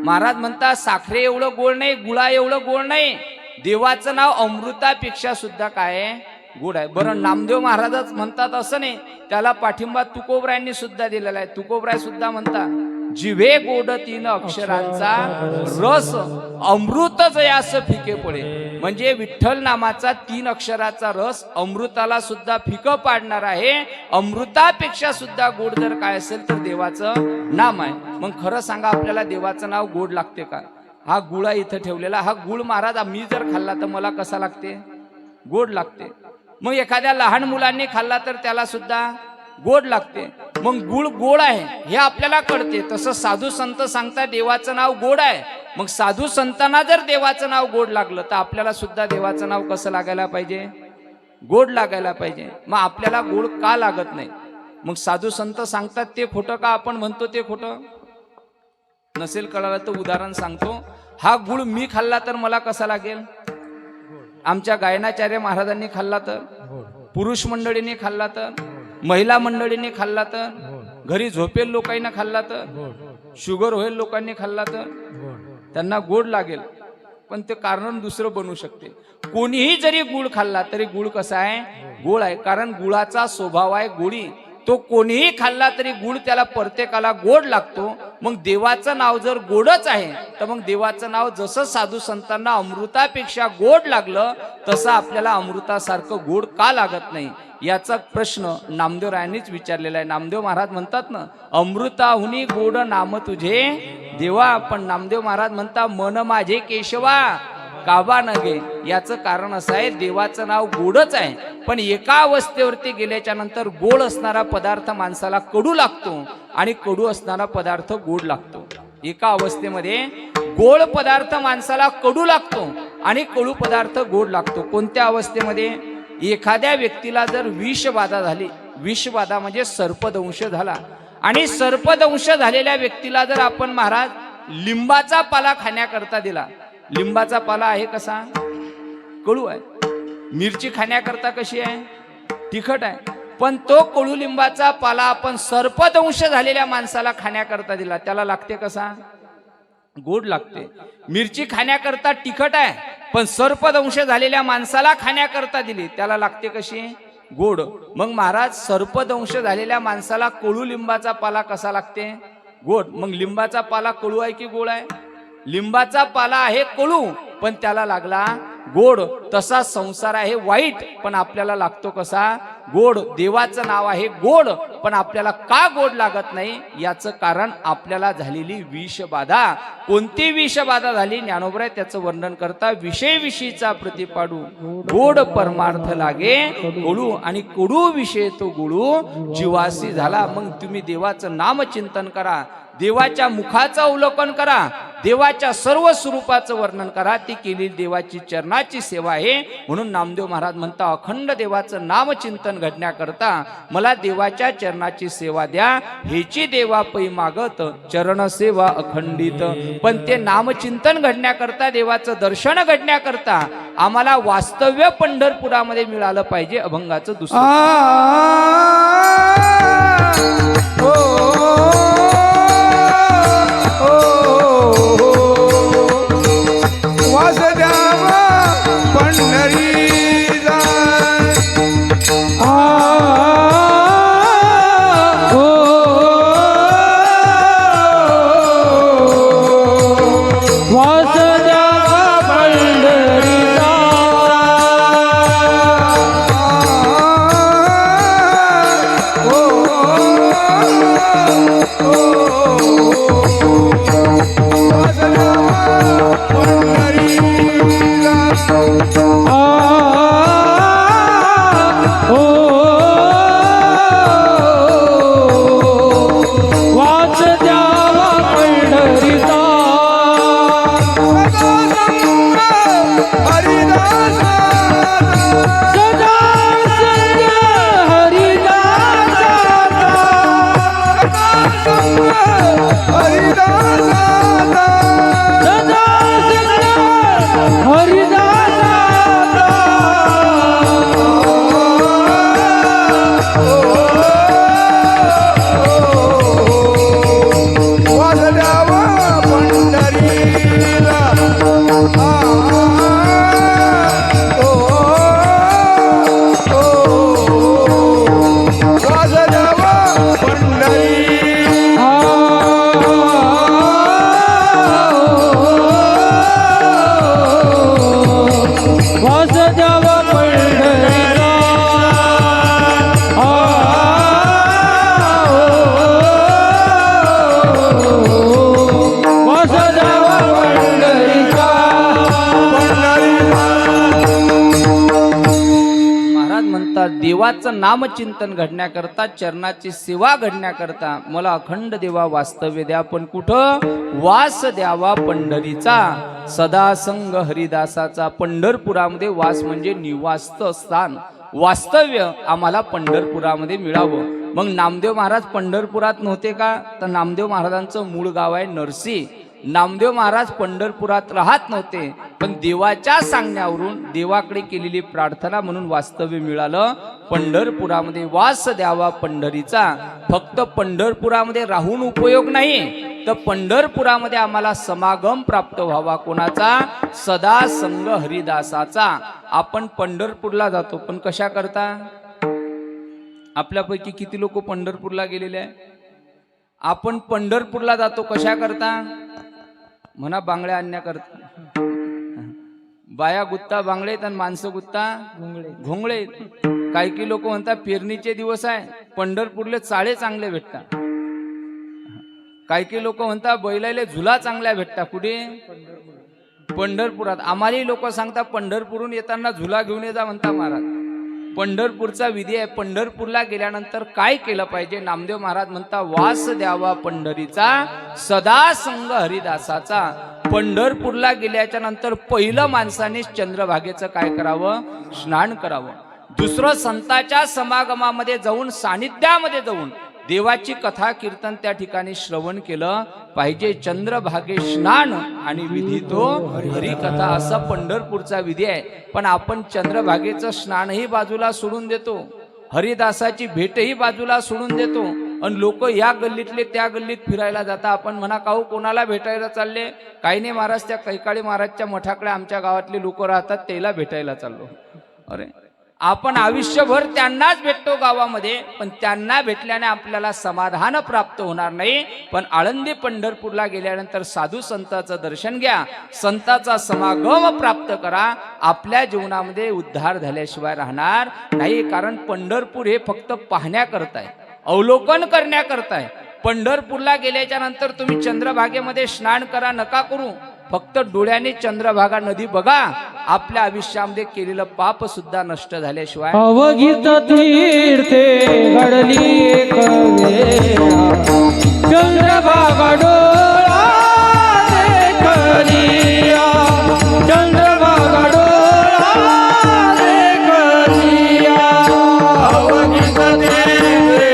महाराज म्हणतात साखरे एवढं गोड नाही, गुळा एवढं गोड नाही. देवाचं नाव अमृतापेक्षा सुद्धा काय आहे? गोड आहे. बरं, नामदेव महाराजच म्हणतात असं नाही, त्याला पाठिंबा तुकोबरायांनी सुद्धा दिलेला आहे. तुकोबराय सुद्धा म्हणतात जिव्हे गोड 3 अक्षरांचा रस, अमृत जयास फिके पडे. म्हणजे विठ्ठल नामाचा 3 अक्षराचा रस अमृताला सुद्धा फिकं पाडणार आहे. अमृतापेक्षा सुद्धा गोड जर काय असेल तर देवाचं नाम आहे. मग खरं सांगा आपल्याला देवाचं नाव गोड लागते का? हा गुळा इथं ठेवलेला, हा गुळ महाराज मी जर खाल्ला तर मला कसा लागते? गोड लागते. मग एखाद्या लहान मुलांनी खाल्ला तर त्याला सुद्धा गोड लागते. मग गुळ गोड आहे हे आपल्याला कळते. तसं साधू संत सांगतात देवाचं नाव गोड आहे. मग साधू संतांना जर देवाचं नाव गोड लागलं तर आपल्याला सुद्धा देवाचं नाव कसं लागायला पाहिजे? गोड लागायला पाहिजे. मग आपल्याला गोड का लागत नाही? मग साधू संत सांगतात ते खोटं का आपण म्हणतो ते खोटं? नसेल कळालं तर उदाहरण सांगतो. हा गुळ मी खाल्ला तर मला कसा लागेल? आमच्या गायनाचार्य महाराजांनी खाल्ला तर, पुरुष मंडळीने खाल्ला तर, महिला मंडळीने खाल्ला तर, घरी झोपेल लोकांना खाल्ला तर, शुगर होईल लोकांनी खाल्ला तर त्यांना गोड लागेल. पण ते कारण दुसरं बनू शकते. कोणीही जरी गुळ खाल्ला तरी गुळ कसा आहे? गोड आहे. कारण गुळाचा स्वभाव आहे गोडी. तो कोणीही खाल्ला तरी गुळ त्याला प्रत्येकाला गोड लागतो. मग देवाचं नाव जर गोडच आहे तर मग देवाचं नाव जसं साधू संतांना अमृतापेक्षा गोड लागलं तसं आपल्याला अमृतासारखं गोड का लागत नाही, याचा प्रश्न नामदेवरायांनीच विचारलेला आहे. नामदेव महाराज म्हणतात ना, अमृताहुनी गोड नाम तुझे देवा. पण नामदेव महाराज म्हणतात, मन माझे केशवा काबा नगे. याचं कारण असं आहे, देवाचं नाव गोडच आहे, पण एका अवस्थेवरती गेल्याच्या नंतर गोड असणारा पदार्थ माणसाला कडू लागतो आणि कडू असणारा पदार्थ गोड लागतो. एका अवस्थेमध्ये गोड पदार्थ माणसाला कडू लागतो आणि कडू पदार्थ गोड लागतो. कोणत्या अवस्थेमध्ये? एखाद्या व्यक्तीला जर विषबाधा झाली, विषबाधा म्हणजे सर्पदंश झाला, आणि सर्पदंश झालेल्या व्यक्तीला जर आपण महाराज लिंबाचा पाला खाण्याकरता दिला, लिंबाचा पाला आहे कसा? कडू आहे. मिरची खाण्याकरता कशी आहे? तिखट आहे. पण तो कडुलिंबाचा पाला आपण सर्पदंश झालेल्या माणसाला खाण्याकरता दिला, त्याला लागते कसा? गोड लागते. मिरची खाण्याकरता तिखट आहे, पण सर्पदंश झालेल्या माणसाला खाण्याकरता दिली, त्याला लागते कशी? गोड. मग महाराज सर्पदंश झालेल्या माणसाला कडुलिंबाचा पाला कसा लागते? गोड. मग लिंबाचा पाला कडू आहे की गोड आहे? लिंबाचा पाला आहे कडू, पण त्याला लागला गोड. तसा संसार आहे वाईट, पण आपल्याला लागतो कसा? गोड. देवाचं नाव आहे गोड, पण आपल्याला का गोड लागत नाही? याचं कारण आपल्याला झालेली विषबाधा. कोणती विषबाधा झाली? ज्ञानोबराय त्याचं वर्णन करता, विषय विषयीचा प्रतिपाडू गोड परमार्थ लागे कडू, आणि कडू विषय तो गुळू जीवासी झाला. मग तुम्ही देवाचं नामचिंतन करा, देवाच्या मुखाचं अवलोकन करा, देवाच्या सर्व स्वरूपाचं वर्णन करा. ती केलेली देवाची चरणाची सेवा आहे. म्हणून नामदेव महाराज म्हणता, अखंड देवाचं नामचिंतन घडण्याकरता मला देवाच्या चरणाची सेवा द्या. हेची देवा पै मागत चरण सेवा अखंडित. पण ते नामचिंतन घडण्याकरता, देवाचं दर्शन घडण्याकरता आम्हाला वास्तव्य पंढरपुरामध्ये मिळालं पाहिजे. अभंगाचं दुसरं देवाचं नामचिंतन घडण्याकरता, चरणाची सेवा घडण्याकरता मला अखंड देवा वास्तव्य द्या. पण कुठं? वास द्यावा पंढरीचा, सदा संग हरिदासाचा. पंढरपुरामध्ये वास म्हणजे निवास्त स्थान, वास्तव्य आम्हाला पंढरपुरामध्ये मिळावं. मग नामदेव महाराज पंढरपुरात नव्हते का? तर नामदेव महाराजांचं मूळ गाव आहे नरसी, नामदेव महाराज पंढरपुरात राहत नव्हते, पण देवाच्या सांगण्यावरून देवाकडे केलेली प्रार्थना म्हणून वास्तव्य मिळालं. पंढरपुरामध्ये वास द्यावा पंढरीचा. फक्त पंढरपुरामध्ये राहून उपयोग नाही, तर पंढरपुरामध्ये आम्हाला समागम प्राप्त व्हावा. कोणाचा? सदा संग हरिदासाचा. आपण पंढरपूरला जातो, पण कशा करता? आपल्यापैकी किती लोक पंढरपूरला गेलेले आहे? आपण पंढरपूरला जातो कशा करता? म्हणा बांगड्या आणण्याकरता. बाया गुत्ता बांगडेत आणि माणसं गुत्ता घोंगळे. काही लोक म्हणतात पेरणीचे दिवस आहे, पंढरपूरले चाळे चांगले भेटतात. काही लोक म्हणतात बैलाले झुला चांगल्या भेटतात. कुठे? पंढरपुरात. आम्हालाही लोक सांगतात पंढरपूरून येताना झुला घेऊन ये जा म्हणता महाराज. पंढरपूरचा विधी आहे. पंढरपूरला गेल्यानंतर काय केलं पाहिजे? नामदेव महाराज म्हणता वास द्यावा पंढरीचा, सदा संग हरिदासाचा. पंढरपूरला गेल्याच्या नंतर पहिलं माणसाने चंद्रभागेचं काय करावं? स्नान करावं. दुसरं संतांच्या समागमामध्ये जाऊन, सानिध्यामध्ये जाऊन देवाची कथा कीर्तन त्या ठिकाणी श्रवण केलं पाहिजे. चंद्रभागे स्नान आणि विधी तो हरिकथा, असा पंढरपूरचा विधी आहे. पण आपण चंद्रभागेचं स्नानही बाजूला सोडून देतो, हरिदासाची भेटही बाजूला सोडून देतो, आणि लोक या गल्लीतले त्या गल्लीत फिरायला जातात. आपण म्हणा काहू कोणाला भेटायला चालले? काही नाही महाराज, त्या कैकाळी महाराजच्या मठाकडे आमच्या गावातले लोक राहतात, त्याला भेटायला चाललो. अरे आपण आयुष्यभर त्यांनाच भेटतो गावामध्ये, पण त्यांना भेटल्याने आपल्याला समाधान प्राप्त होणार नाही. पण आळंदी पंढरपूरला गेल्यानंतर साधू संतांचं दर्शन घ्या, संतांचा समागम प्राप्त करा. आपल्या जीवनामध्ये उद्धार झाल्याशिवाय राहणार नाही. कारण पंढरपूर हे फक्त पाहण्याकरता आहे, अवलोकन करण्याकरता आहे. पंढरपूरला गेल्याच्या नंतर तुम्ही चंद्रभागेमध्ये स्नान करा नका करू. फक्त डोळ्याने चंद्रभागा नदी बघा. आपल्या आयुष्यामध्ये केलेलं पाप सुद्धा नष्ट झाल्याशिवाय.
अवघित तीर्थे घडली एक वेळा, चंद्रभागा डोळा देखलिया, चंद्रभागा डोळा देखलिया.
अवघित तीर्थे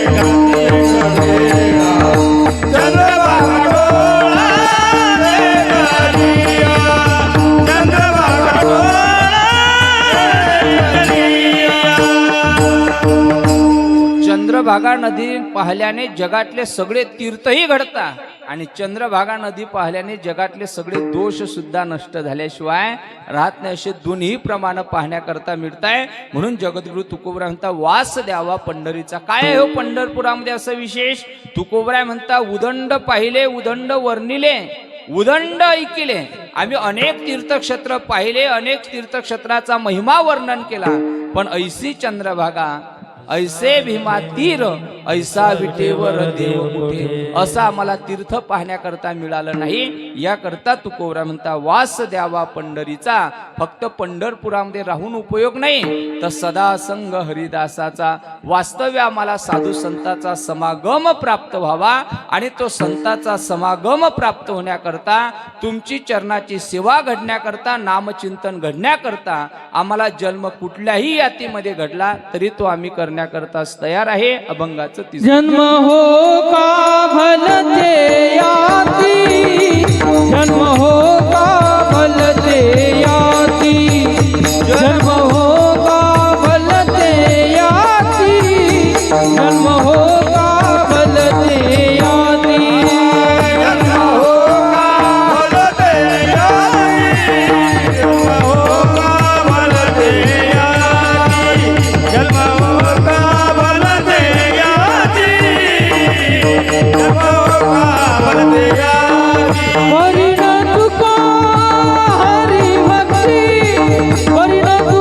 घडली एक वेळा, चंद्रभागा डोळा देखलिया, चंद्रभागा डोळा देखलिया.
चंद्रभागा नदी पाहिल्याने जगातले सगळे तीर्थही घडतात, आणि चंद्रभागा नदी पाहिल्याने जगातले सगळे दोष सुद्धा नष्ट झाल्याशिवाय राहत नाही. असे दोन्ही प्रमाण पाहण्याकरता मिळताय. म्हणून जगद्गुरु तुकोबराय म्हणता वास द्यावा पंढरीचा. काय आहे हो पंढरपुरामध्ये असं विशेष? तुकोबराय म्हणता उदंड पाहिले, उदंड वर्णिले, उदंड ऐकिले. आम्ही अनेक तीर्थक्षेत्र पाहिले, अनेक तीर्थक्षेत्राचा महिमा वर्णन केला, पण ऐसी चंद्रभागा, ऐसे भीमा तीर, ऐसा विटेवर देव कुठे, असं आम्हाला तीर्थ पाहण्याकरता मिळालं नाही. याकरता तुकोबराय म्हणता वास द्यावा पंढरीचा. फक्त पंढरपुरामध्ये राहून उपयोग नाही, तर सदा संग हरिदासाचा. वास्तव्य आम्हाला साधू संतांचा समागम प्राप्त व्हावा, आणि तो संतांचा समागम प्राप्त होण्याकरता, तुमची चरणाची सेवा घडण्याकरता, नामचिंतन घडण्याकरता आम्हाला जन्म कुठल्याही यातीमध्ये घडला तरी तो आम्ही करण्याकरताच तयार आहे. अभंगाचं तिसरं.
जन्म हो का भलते याती, जन्म हो का भलते याती, जन्म हो का भलते याती, जन्म हो का भलते याती,
जन्म हो का भलते याती, जन्म हो का भलते याती, जन्म हो का भलते याती, जन्म हो का भलते याती.
हरिण तुका हरि भक्ती, हरिण तू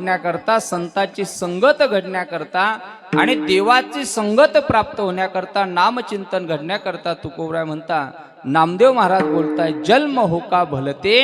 घडण्याकरता, संतांची संगत घडण्याकरता आणि देवाची संगत प्राप्त होण्याकरता, नामचिंतन घडण्याकरता तुकोबराय म्हणता, नामदेव महाराज बोलताय, जन्म हो का भलते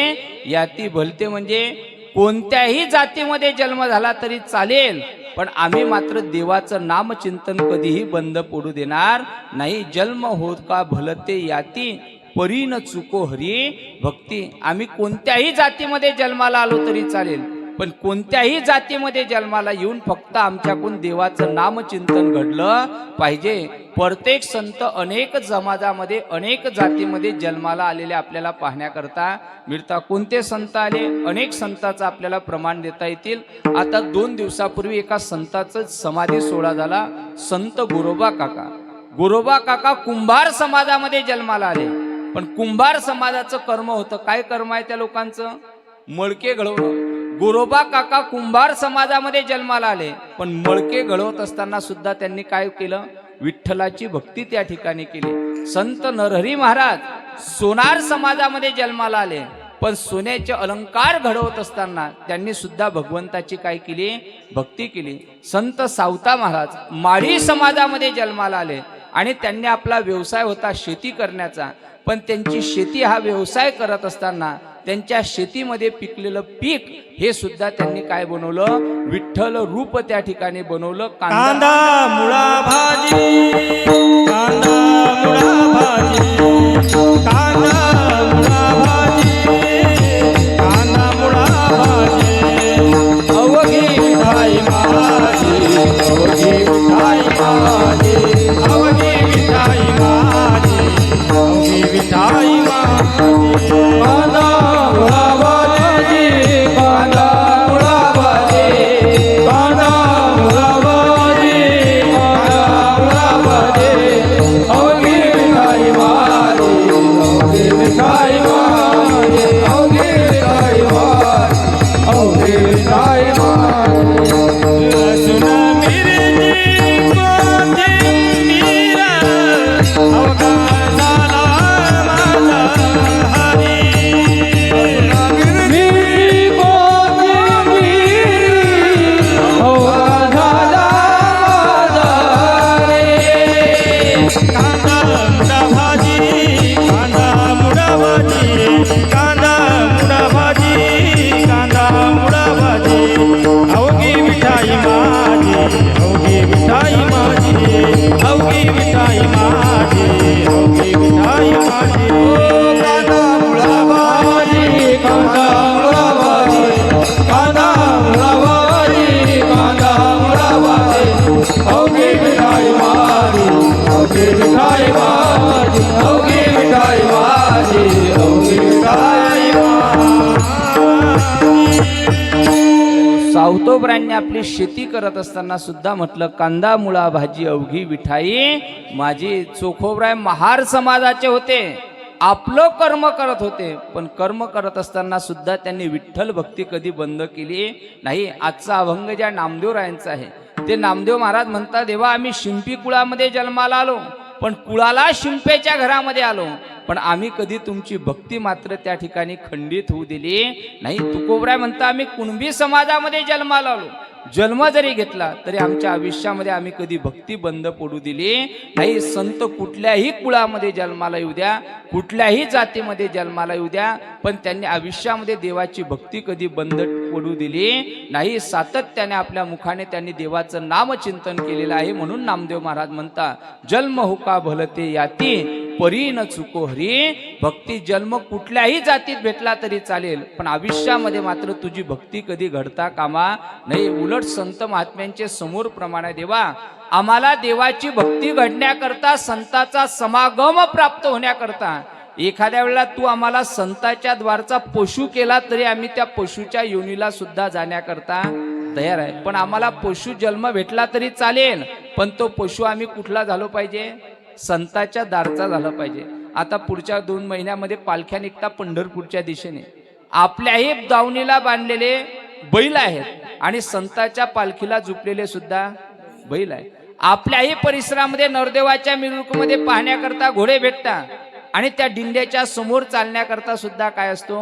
याती भलते, म्हणजे कोणत्याही जातीमध्ये जन्म झाला तरी चालेल, पण आम्ही मात्र देवाचं नामचिंतन कधीही बंद पडू देणार नाही. जन्म हो का भलते याती परी न चुको हरी भक्ती. आम्ही कोणत्याही जातीमध्ये जन्माला आलो तरी चालेल, पण कोणत्याही जातीमध्ये जन्माला येऊन फक्त आमच्याकडून देवाचं नामचिंतन घडलं पाहिजे. प्रत्येक संत अनेक समाजामध्ये, अनेक जातीमध्ये जन्माला आलेले आपल्याला पाहण्याकरता मिळतात. कोणते संत आले? अनेक संतांचं आपल्याला प्रमाण देता येतील. आता 2 दिवसापूर्वी एका संताचा समाधी सोहळा झाला. संत गोरोबा काका. गोरोबा काका कुंभार समाजामध्ये जन्माला आले, पण कुंभार समाजाचं कर्म होतं. काय कर्म आहे त्या लोकांचं? मळके घडवणं. गोरोबा काका कुंभार समाजामध्ये जन्माला आले, पण मळके घडवत असताना सुद्धा त्यांनी काय केलं? विठ्ठलाची भक्ती त्या ठिकाणी केली. संत नरहरी महाराज सोनार समाजामध्ये जन्माला आले, पण सोन्याचे अलंकार घडवत असताना त्यांनी सुद्धा भगवंताची काय केली? भक्ती केली. संत सावता महाराज माळी समाजामध्ये जन्माला आले आणि त्यांनी आपला व्यवसाय होता शेती करण्याचा, पण त्यांची शेती हा व्यवसाय करत असताना त्यांच्या शेतीमध्ये पिकलेलं पीक हे सुद्धा त्यांनी काय बनवलं? विठ्ठल रूप त्या ठिकाणी बनवलं.
कांदा मुळा भाजी, कांदा मुळा भाजी, कांदा मुळा भाजी, कांदा मुळा भाजी, अवघी विठाई माझी, अवघी विठाई माझी, अवघी विठाई माझी, अवघी विठाई माझी. कांदा मुळा भाजी, कांदा मुळा भाजी, कांदा मुळा भाजी, कांदा मुळा भाजी, अवघी विठाई माझी, अवघी विठाई माझी, अवघी विठाई माझी, अवघी विठाई माझी. लसूण मिरची कोथिंबीर अवघा झाला माझा हरी. मिरची कोथिंबीर अवघा झाला माझा रे. कांदा मुळा भाजी, कांदा मुळा भाजी, कांदा मुळा भाजी, कांदा मुळा भाजी, अवघी मिठाई माझी, अवघी मिठाई माझी, अवघी मिठाई माझी, अवघी मिठाई माझी. कांदा मुळा भाजी, कांदा मुळा भाजी, कांदा मुळा भाजी, कांदा मुळा भाजी, अवघी मिठाई माझी, अवघी मिठाई माझी, अवघी मिठाई माझी, अवघी मिठाई माझी.
सावतोबरायांनी आपली शेती करत असताना सुद्धा म्हटलं, कांदा मुळा भाजी अवघी विठाई माझी. चोखोबराय महार समाजाचे होते, आपलं कर्म करत होते, पण कर्म करत असताना सुद्धा त्यांनी विठ्ठल भक्ती कधी बंद केली नाही. आजचा अभंग ज्या नामदेवरायांचा आहे, ते नामदेव महाराज म्हणतात, देवा आम्ही शिंपी कुळामध्ये जन्माला आलो, पण कुळाला शिंपेच्या घरामध्ये आलो, पण आम्ही कधी तुमची भक्ती मात्र त्या ठिकाणी खंडित होऊ दिली नाही. तुकोबराय म्हणता, आम्ही कुणबी समाजामध्ये जन्माला आलो, जन्म जरी घेतला तरी आमच्या आयुष्यामध्ये आम्ही कधी भक्ती बंद पडू दिली नाही. संत कुठल्याही कुळामध्ये जन्माला येऊ द्या, कुठल्याही जातीमध्ये जन्माला येऊ द्या, पण त्यांनी आयुष्यामध्ये देवाची भक्ती कधी बंद पडू दिली नाही. सातत्याने आपल्या मुखाने त्यांनी देवाचं नामचिंतन केलेलं आहे. म्हणून नामदेव महाराज म्हणतात, जन्म हो का भलते याती परी न चुको हरी भक्ती. जन्म कुठल्याही जातीत भेटला तरी चालेल, पण आयुष्यामध्ये मात्र तुझी भक्ती कधी घडता कामा नाही. उलट संत महात्म्यांचे समोर प्रमाण आहे, देवा आम्हाला देवाची भक्ती घडण्याकरता, संताचा समागम प्राप्त होण्याकरता, एखाद्या वेळेला तू आम्हाला संताच्या द्वारचा पशु केला तरी आम्ही त्या पशुच्या योनीला सुद्धा जाण्याकरता तयार आहे. पण आम्हाला पशु जन्म भेटला तरी चालेल, पण तो पशु आम्ही कुठला झालो पाहिजे? संताच्या दारचा झाला पाहिजे. आता पुढच्या 2 महिन्यामध्ये पालख्या निघता पंढरपूरच्या दिशेने. आपल्याही दावणीला बांधलेले बैल आहेत आणि संताच्या पालखीला झुपलेले सुद्धा बैल आहेत. आपल्याही परिसरामध्ये नरदेवाच्या मिरवणुकीमध्ये पाहण्याकरता घोडे भेटतात आणि त्या दिंड्याच्या समोर चालण्याकरता सुद्धा काय असतो?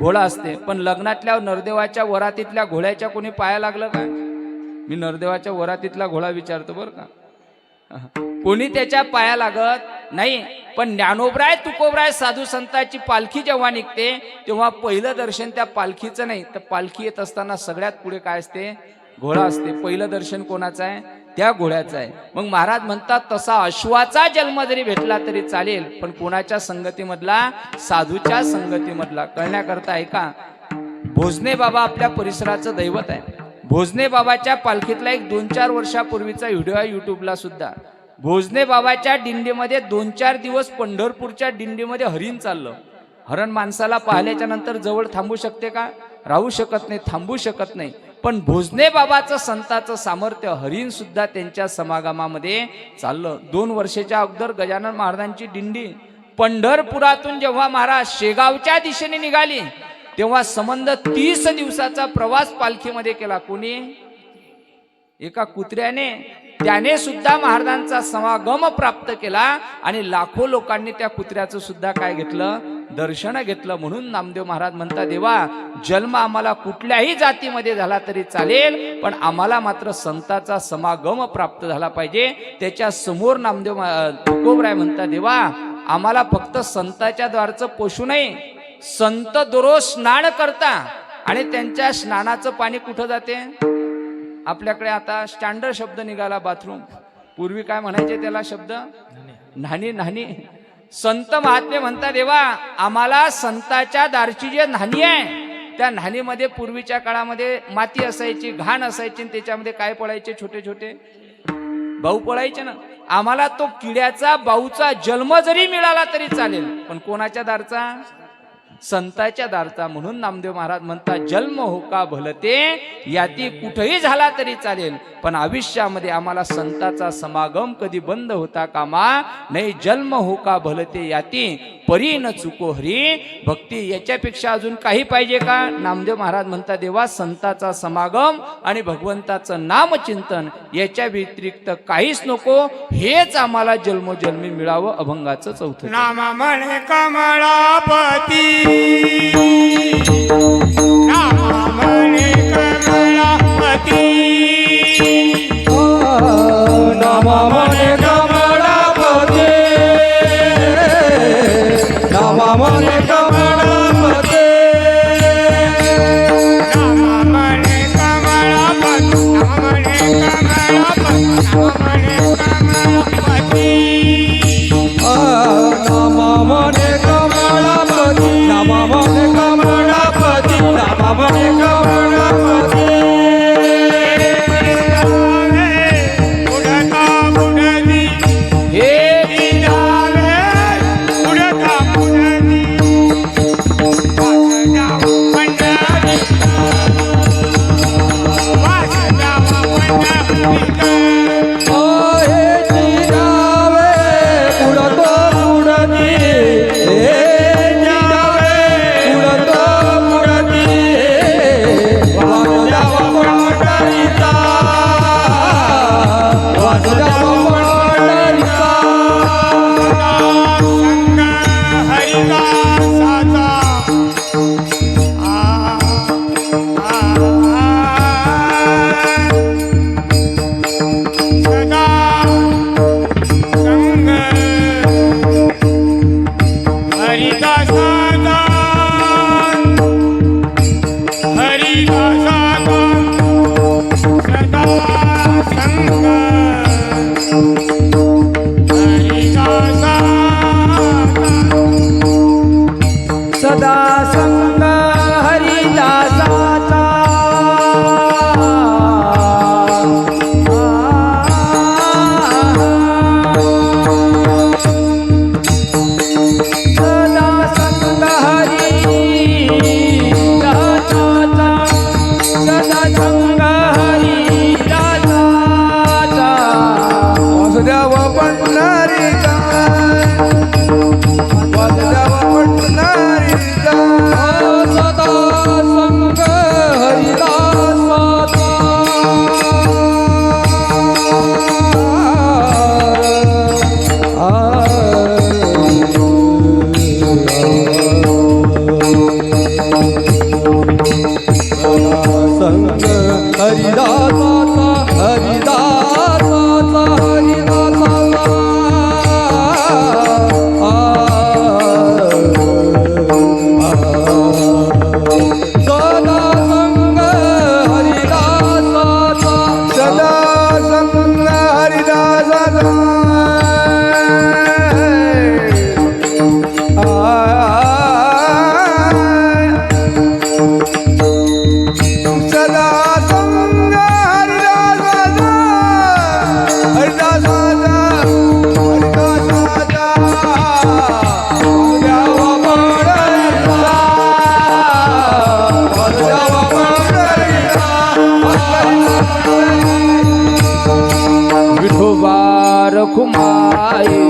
घोडा असते. पण लग्नातल्या नरदेवाच्या वरातीतल्या घोड्याच्या कोणी पाया लागलं का? मी नरदेवाच्या वरातीतला घोडा विचारतो बरं का. कोणी त्याच्या पाया लागत नाही. पण ज्ञानोबराय तुकोबराय साधू संतांची पालखी जेव्हा निघते तेव्हा पहिलं दर्शन त्या पालखीचं नाही, तर पालखी येत असताना सगळ्यात पुढे काय असते? घोडा असते. पहिलं दर्शन कोणाचं आहे? त्या घोड्याचं आहे. मग महाराज म्हणतात तसा अश्वाचा जन्म जरी भेटला तरी चालेल, पण कोणाच्या संगतीमधला? साधूच्या संगतीमधला. कळण्याकरता ऐका, भोजने बाबा आपल्या परिसराचं दैवत आहे. भोजने बाबाच्या पालखीतला एक 2-4 वर्षापूर्वीचा व्हिडिओ आहे युट्यूबला सुद्धा. भोजने बाबाच्या दिंडीमध्ये 2-4 दिवस पंढरपूरच्या दिंडीमध्ये हरिण चाललं. हरण माणसाला पाहिल्याच्या नंतर जवळ थांबू शकते का? राहू शकत नाही, थांबू शकत नाही. पण भोजने बाबाचं संताचं सामर्थ्य, हरिण सुद्धा त्यांच्या समागमामध्ये चाललं. 2 वर्षाच्या अगोदर गजानन महाराजांची दिंडी पंढरपुरातून जेव्हा महाराज शेगावच्या दिशेने निघाली तेव्हा संबंध 30 दिवसाचा प्रवास पालखीमध्ये केला. कोणी? एका कुत्र्याने. त्याने सुद्धा महाराजांचा समागम प्राप्त केला आणि लाखो लोकांनी त्या कुत्र्याचं सुद्धा काय घेतलं? दर्शन घेतलं. म्हणून नामदेव महाराज म्हणतात देवा, जन्म आम्हाला कुठल्याही जातीमध्ये झाला तरी चालेल, पण आम्हाला मात्र संताचा समागम प्राप्त झाला पाहिजे. त्याच्या समोर नामदेव तुकोबराय म्हणतात देवा, आम्हाला फक्त संताच्या द्वारचं पोषू नाही. संत दररोज स्नान करता आणि त्यांच्या स्नानाचं पाणी कुठं जाते? आपल्याकडे आता स्टँडर्ड शब्द निघाला बाथरूम. पूर्वी काय म्हणायचे त्याला शब्द? न्हाणी. न्हाणी. संत महात्मे म्हणतात देवा, आम्हाला संताच्या दारची जे न्हाणी आहे त्या न्हाणीमध्ये पूर्वीच्या काळामध्ये माती असायची, घाण असायची, त्याच्यामध्ये काय पडायचे? छोटे छोटे बाऊ पडायचे ना. आम्हाला तो किड्याचा बाऊचा जन्म जरी मिळाला तरी चालेल, पण कोणाच्या दारचा? संताच्या दारचा. म्हणून नामदेव महाराज म्हणतात जन्म हो का भलते याती कुठेही झाला तरी चालेल, पण आयुष्यामध्ये आम्हाला संताचा समागम कधी बंद होता कामा नाही. जन्म हो का भलते याती परी न चुको हरी भक्ती. याच्यापेक्षा अजून काही पाहिजे का? नामदेव महाराज म्हणतात देवा, संताचा समागम आणि भगवंताचं नामचिंतन याच्या व्यतिरिक्त काहीच नको. हेच आम्हाला जन्मोजन्मी मिळावं. अभंगाचं 4थं.
नाम म्हणे कमळापती, नाम म्हणे कमळापती,
नाम म्हणे कमळापती, नाम म्हणे कमळापती,
नाम म्हणे कमळापती, नाम म्हणे कमळापती, नाम म्हणे कमळापती,
नाम म्हणे कमळापती, नाम म्हणे कमळापती, नाम म्हणे कमळापती.
रखुमाई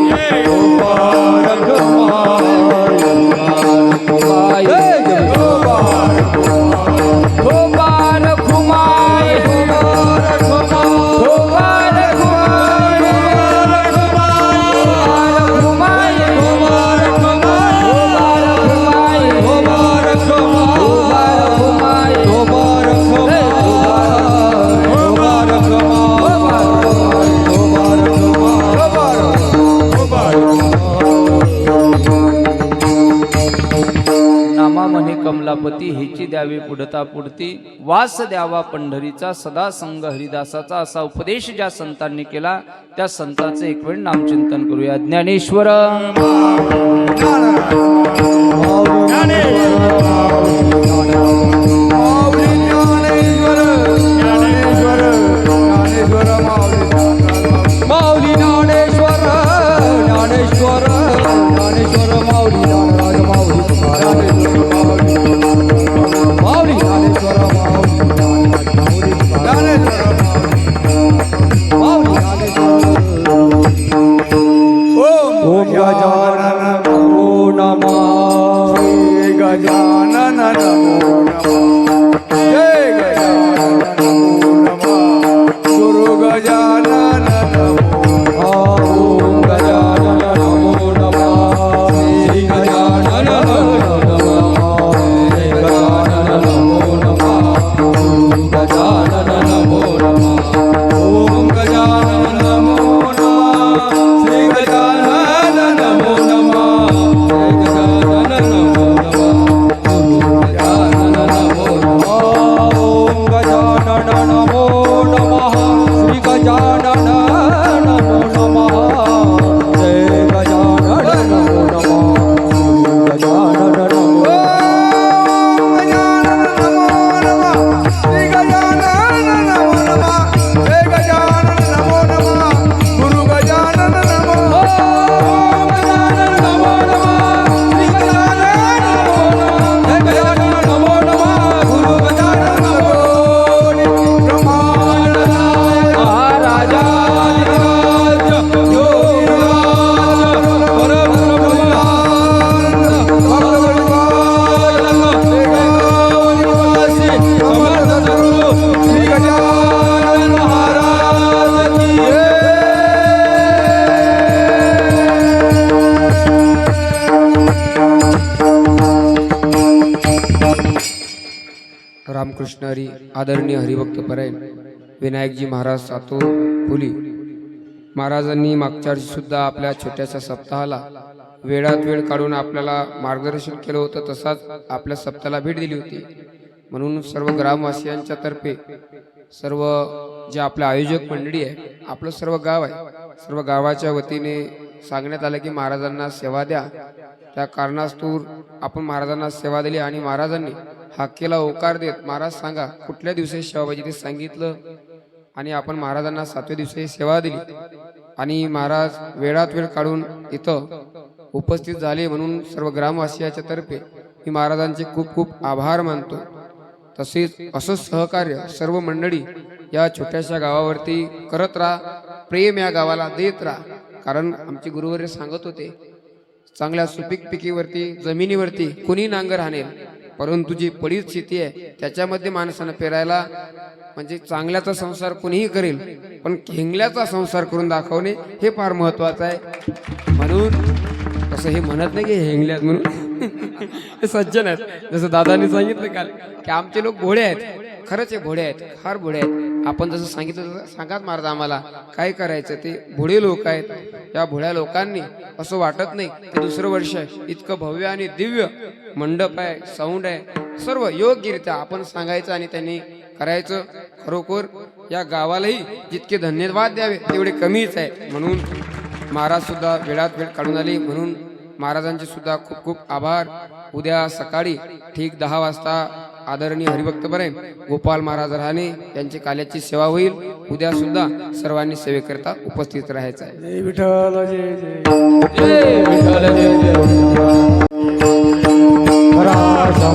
कमलापती हेची द्यावी पुढता पुढती वास द्यावा पंढरीचा सदा संग हरिदासाचा असा उपदेश ज्या संतांनी केला त्या संतांचे एक वेळ नामचिंतन करूया. ज्ञानेश्वर
माऊली ज्ञानेश्वर ज्ञानेश्वर ज्ञानेश्वर माऊली ज्ञानराज माऊली माऊली ज्ञानेश्वर माऊली ओम गजानन नमो नमः
गजानन नमो नमः जय गजानन नमो नमः गुरु गजानन नमो
ओम गजानन नमो नमः श्री गजानन नमो नमः श्री गजानन नमो नमः ओम गजानन नमो नमः ओम गजानन नमो नमः श्री गजानन नमो नमः श्री गजानन नमो नमः ओम गजानन नमो नमः ओम गजानन नमो नमः श्री गजानन नमो नमः जय गजानन नमो नमः गजानन नमो
श्री गजानन नमो नमः जय गजानन नमो नमः गुरु गजानन नमो
गजानन नमो नमः श्री गजानन नमो नमः गुरु गजानन नमो
ब्रह्मानंद
महाराजा श्री गजानन महाराज की
रामकृष्ण हरी आदरणीय हरिभक्त परायण विनायकजी महाराज सातो फुली महाराजांनी मागच्या वर्षी सुद्धा आपल्या छोट्याशा सप्ताहाला वेळात वेळ काढून आपल्याला मार्गदर्शन केलं होतं. तसाच आपल्या सप्ताहाला भेट दिली होती. म्हणून सर्व ग्रामवासियांच्या तर्फे सर्व जे आपलं आयोजक मंडळी आहे आपलं सर्व गाव आहे सर्व गावाच्या वतीने सांगण्यात आलं की महाराजांना सेवा द्या. त्या कारणास्तव आपण महाराजांना सेवा दिली आणि महाराजांनी हाकेला होकार देत महाराज सांगा कुठल्या दिवशी सेवा पाहिजे ते सांगितलं आणि आपण महाराजांना 7व्या दिवशी सेवा दिली आणि महाराज वेळात वेळ काढून इथं उपस्थित झाले. म्हणून सर्व ग्रामवासियाच्या तर्फे मी महाराजांचे खूप खूप आभार मानतो. तसेच असं सहकार्य सर्व मंडळी या छोट्याशा गावावरती करत राहा. प्रेम या गावाला देत राहा. कारण आमचे गुरुवर्य सांगत होते चांगल्या सुपीक पिकीवरती जमिनीवरती कुणी नांगर हाणेल परंतु जी पडीत शेती आहे त्याच्यामध्ये माणसानं पेरायला म्हणजे चांगल्याचा संसार कुणीही करेल पण खेंगल्याचा संसार करून दाखवणे हे फार महत्वाचं आहे. म्हणून तसं हे म्हणत नाही की हेंगल्यात म्हणून हे सज्जन आहेत. जसं दादांनी सांगितलं काल की आमचे लोक भोळे आहेत. खरंच हे भोळे आहेत फार भोळे आहेत. आपण जसं सांगितलं तसं सांगात महाराज आम्हाला काय करायचं ते भोळे लोक आहेत. या भोळ्या लोकांनी असं वाटत नाही की दुसरं वर्ष आहे इतकं भव्य आणि दिव्य मंडप आहे साऊंड आहे सर्व योग्यरित्या आपण सांगायचं आणि त्यांनी करायचं. खरोखर या गावालाही जितके धन्यवाद द्यावे तेवढे कमीच आहे. म्हणून महाराज सुद्धा वेळात वेळ काढून आले. म्हणून महाराजांचे सुद्धा खूप खूप आभार. उद्या सकाळी ठीक 10 वाजता आदरणीय हरिभक्त परायण गोपाल महाराज राहणे यांची काल्याची सेवा होईल. उद्या सुद्धा सर्वांनी सेवेकरता उपस्थित राहायचं आहे.
जय विठ्ठल जय जय
जय विठ्ठल जय जय. राजा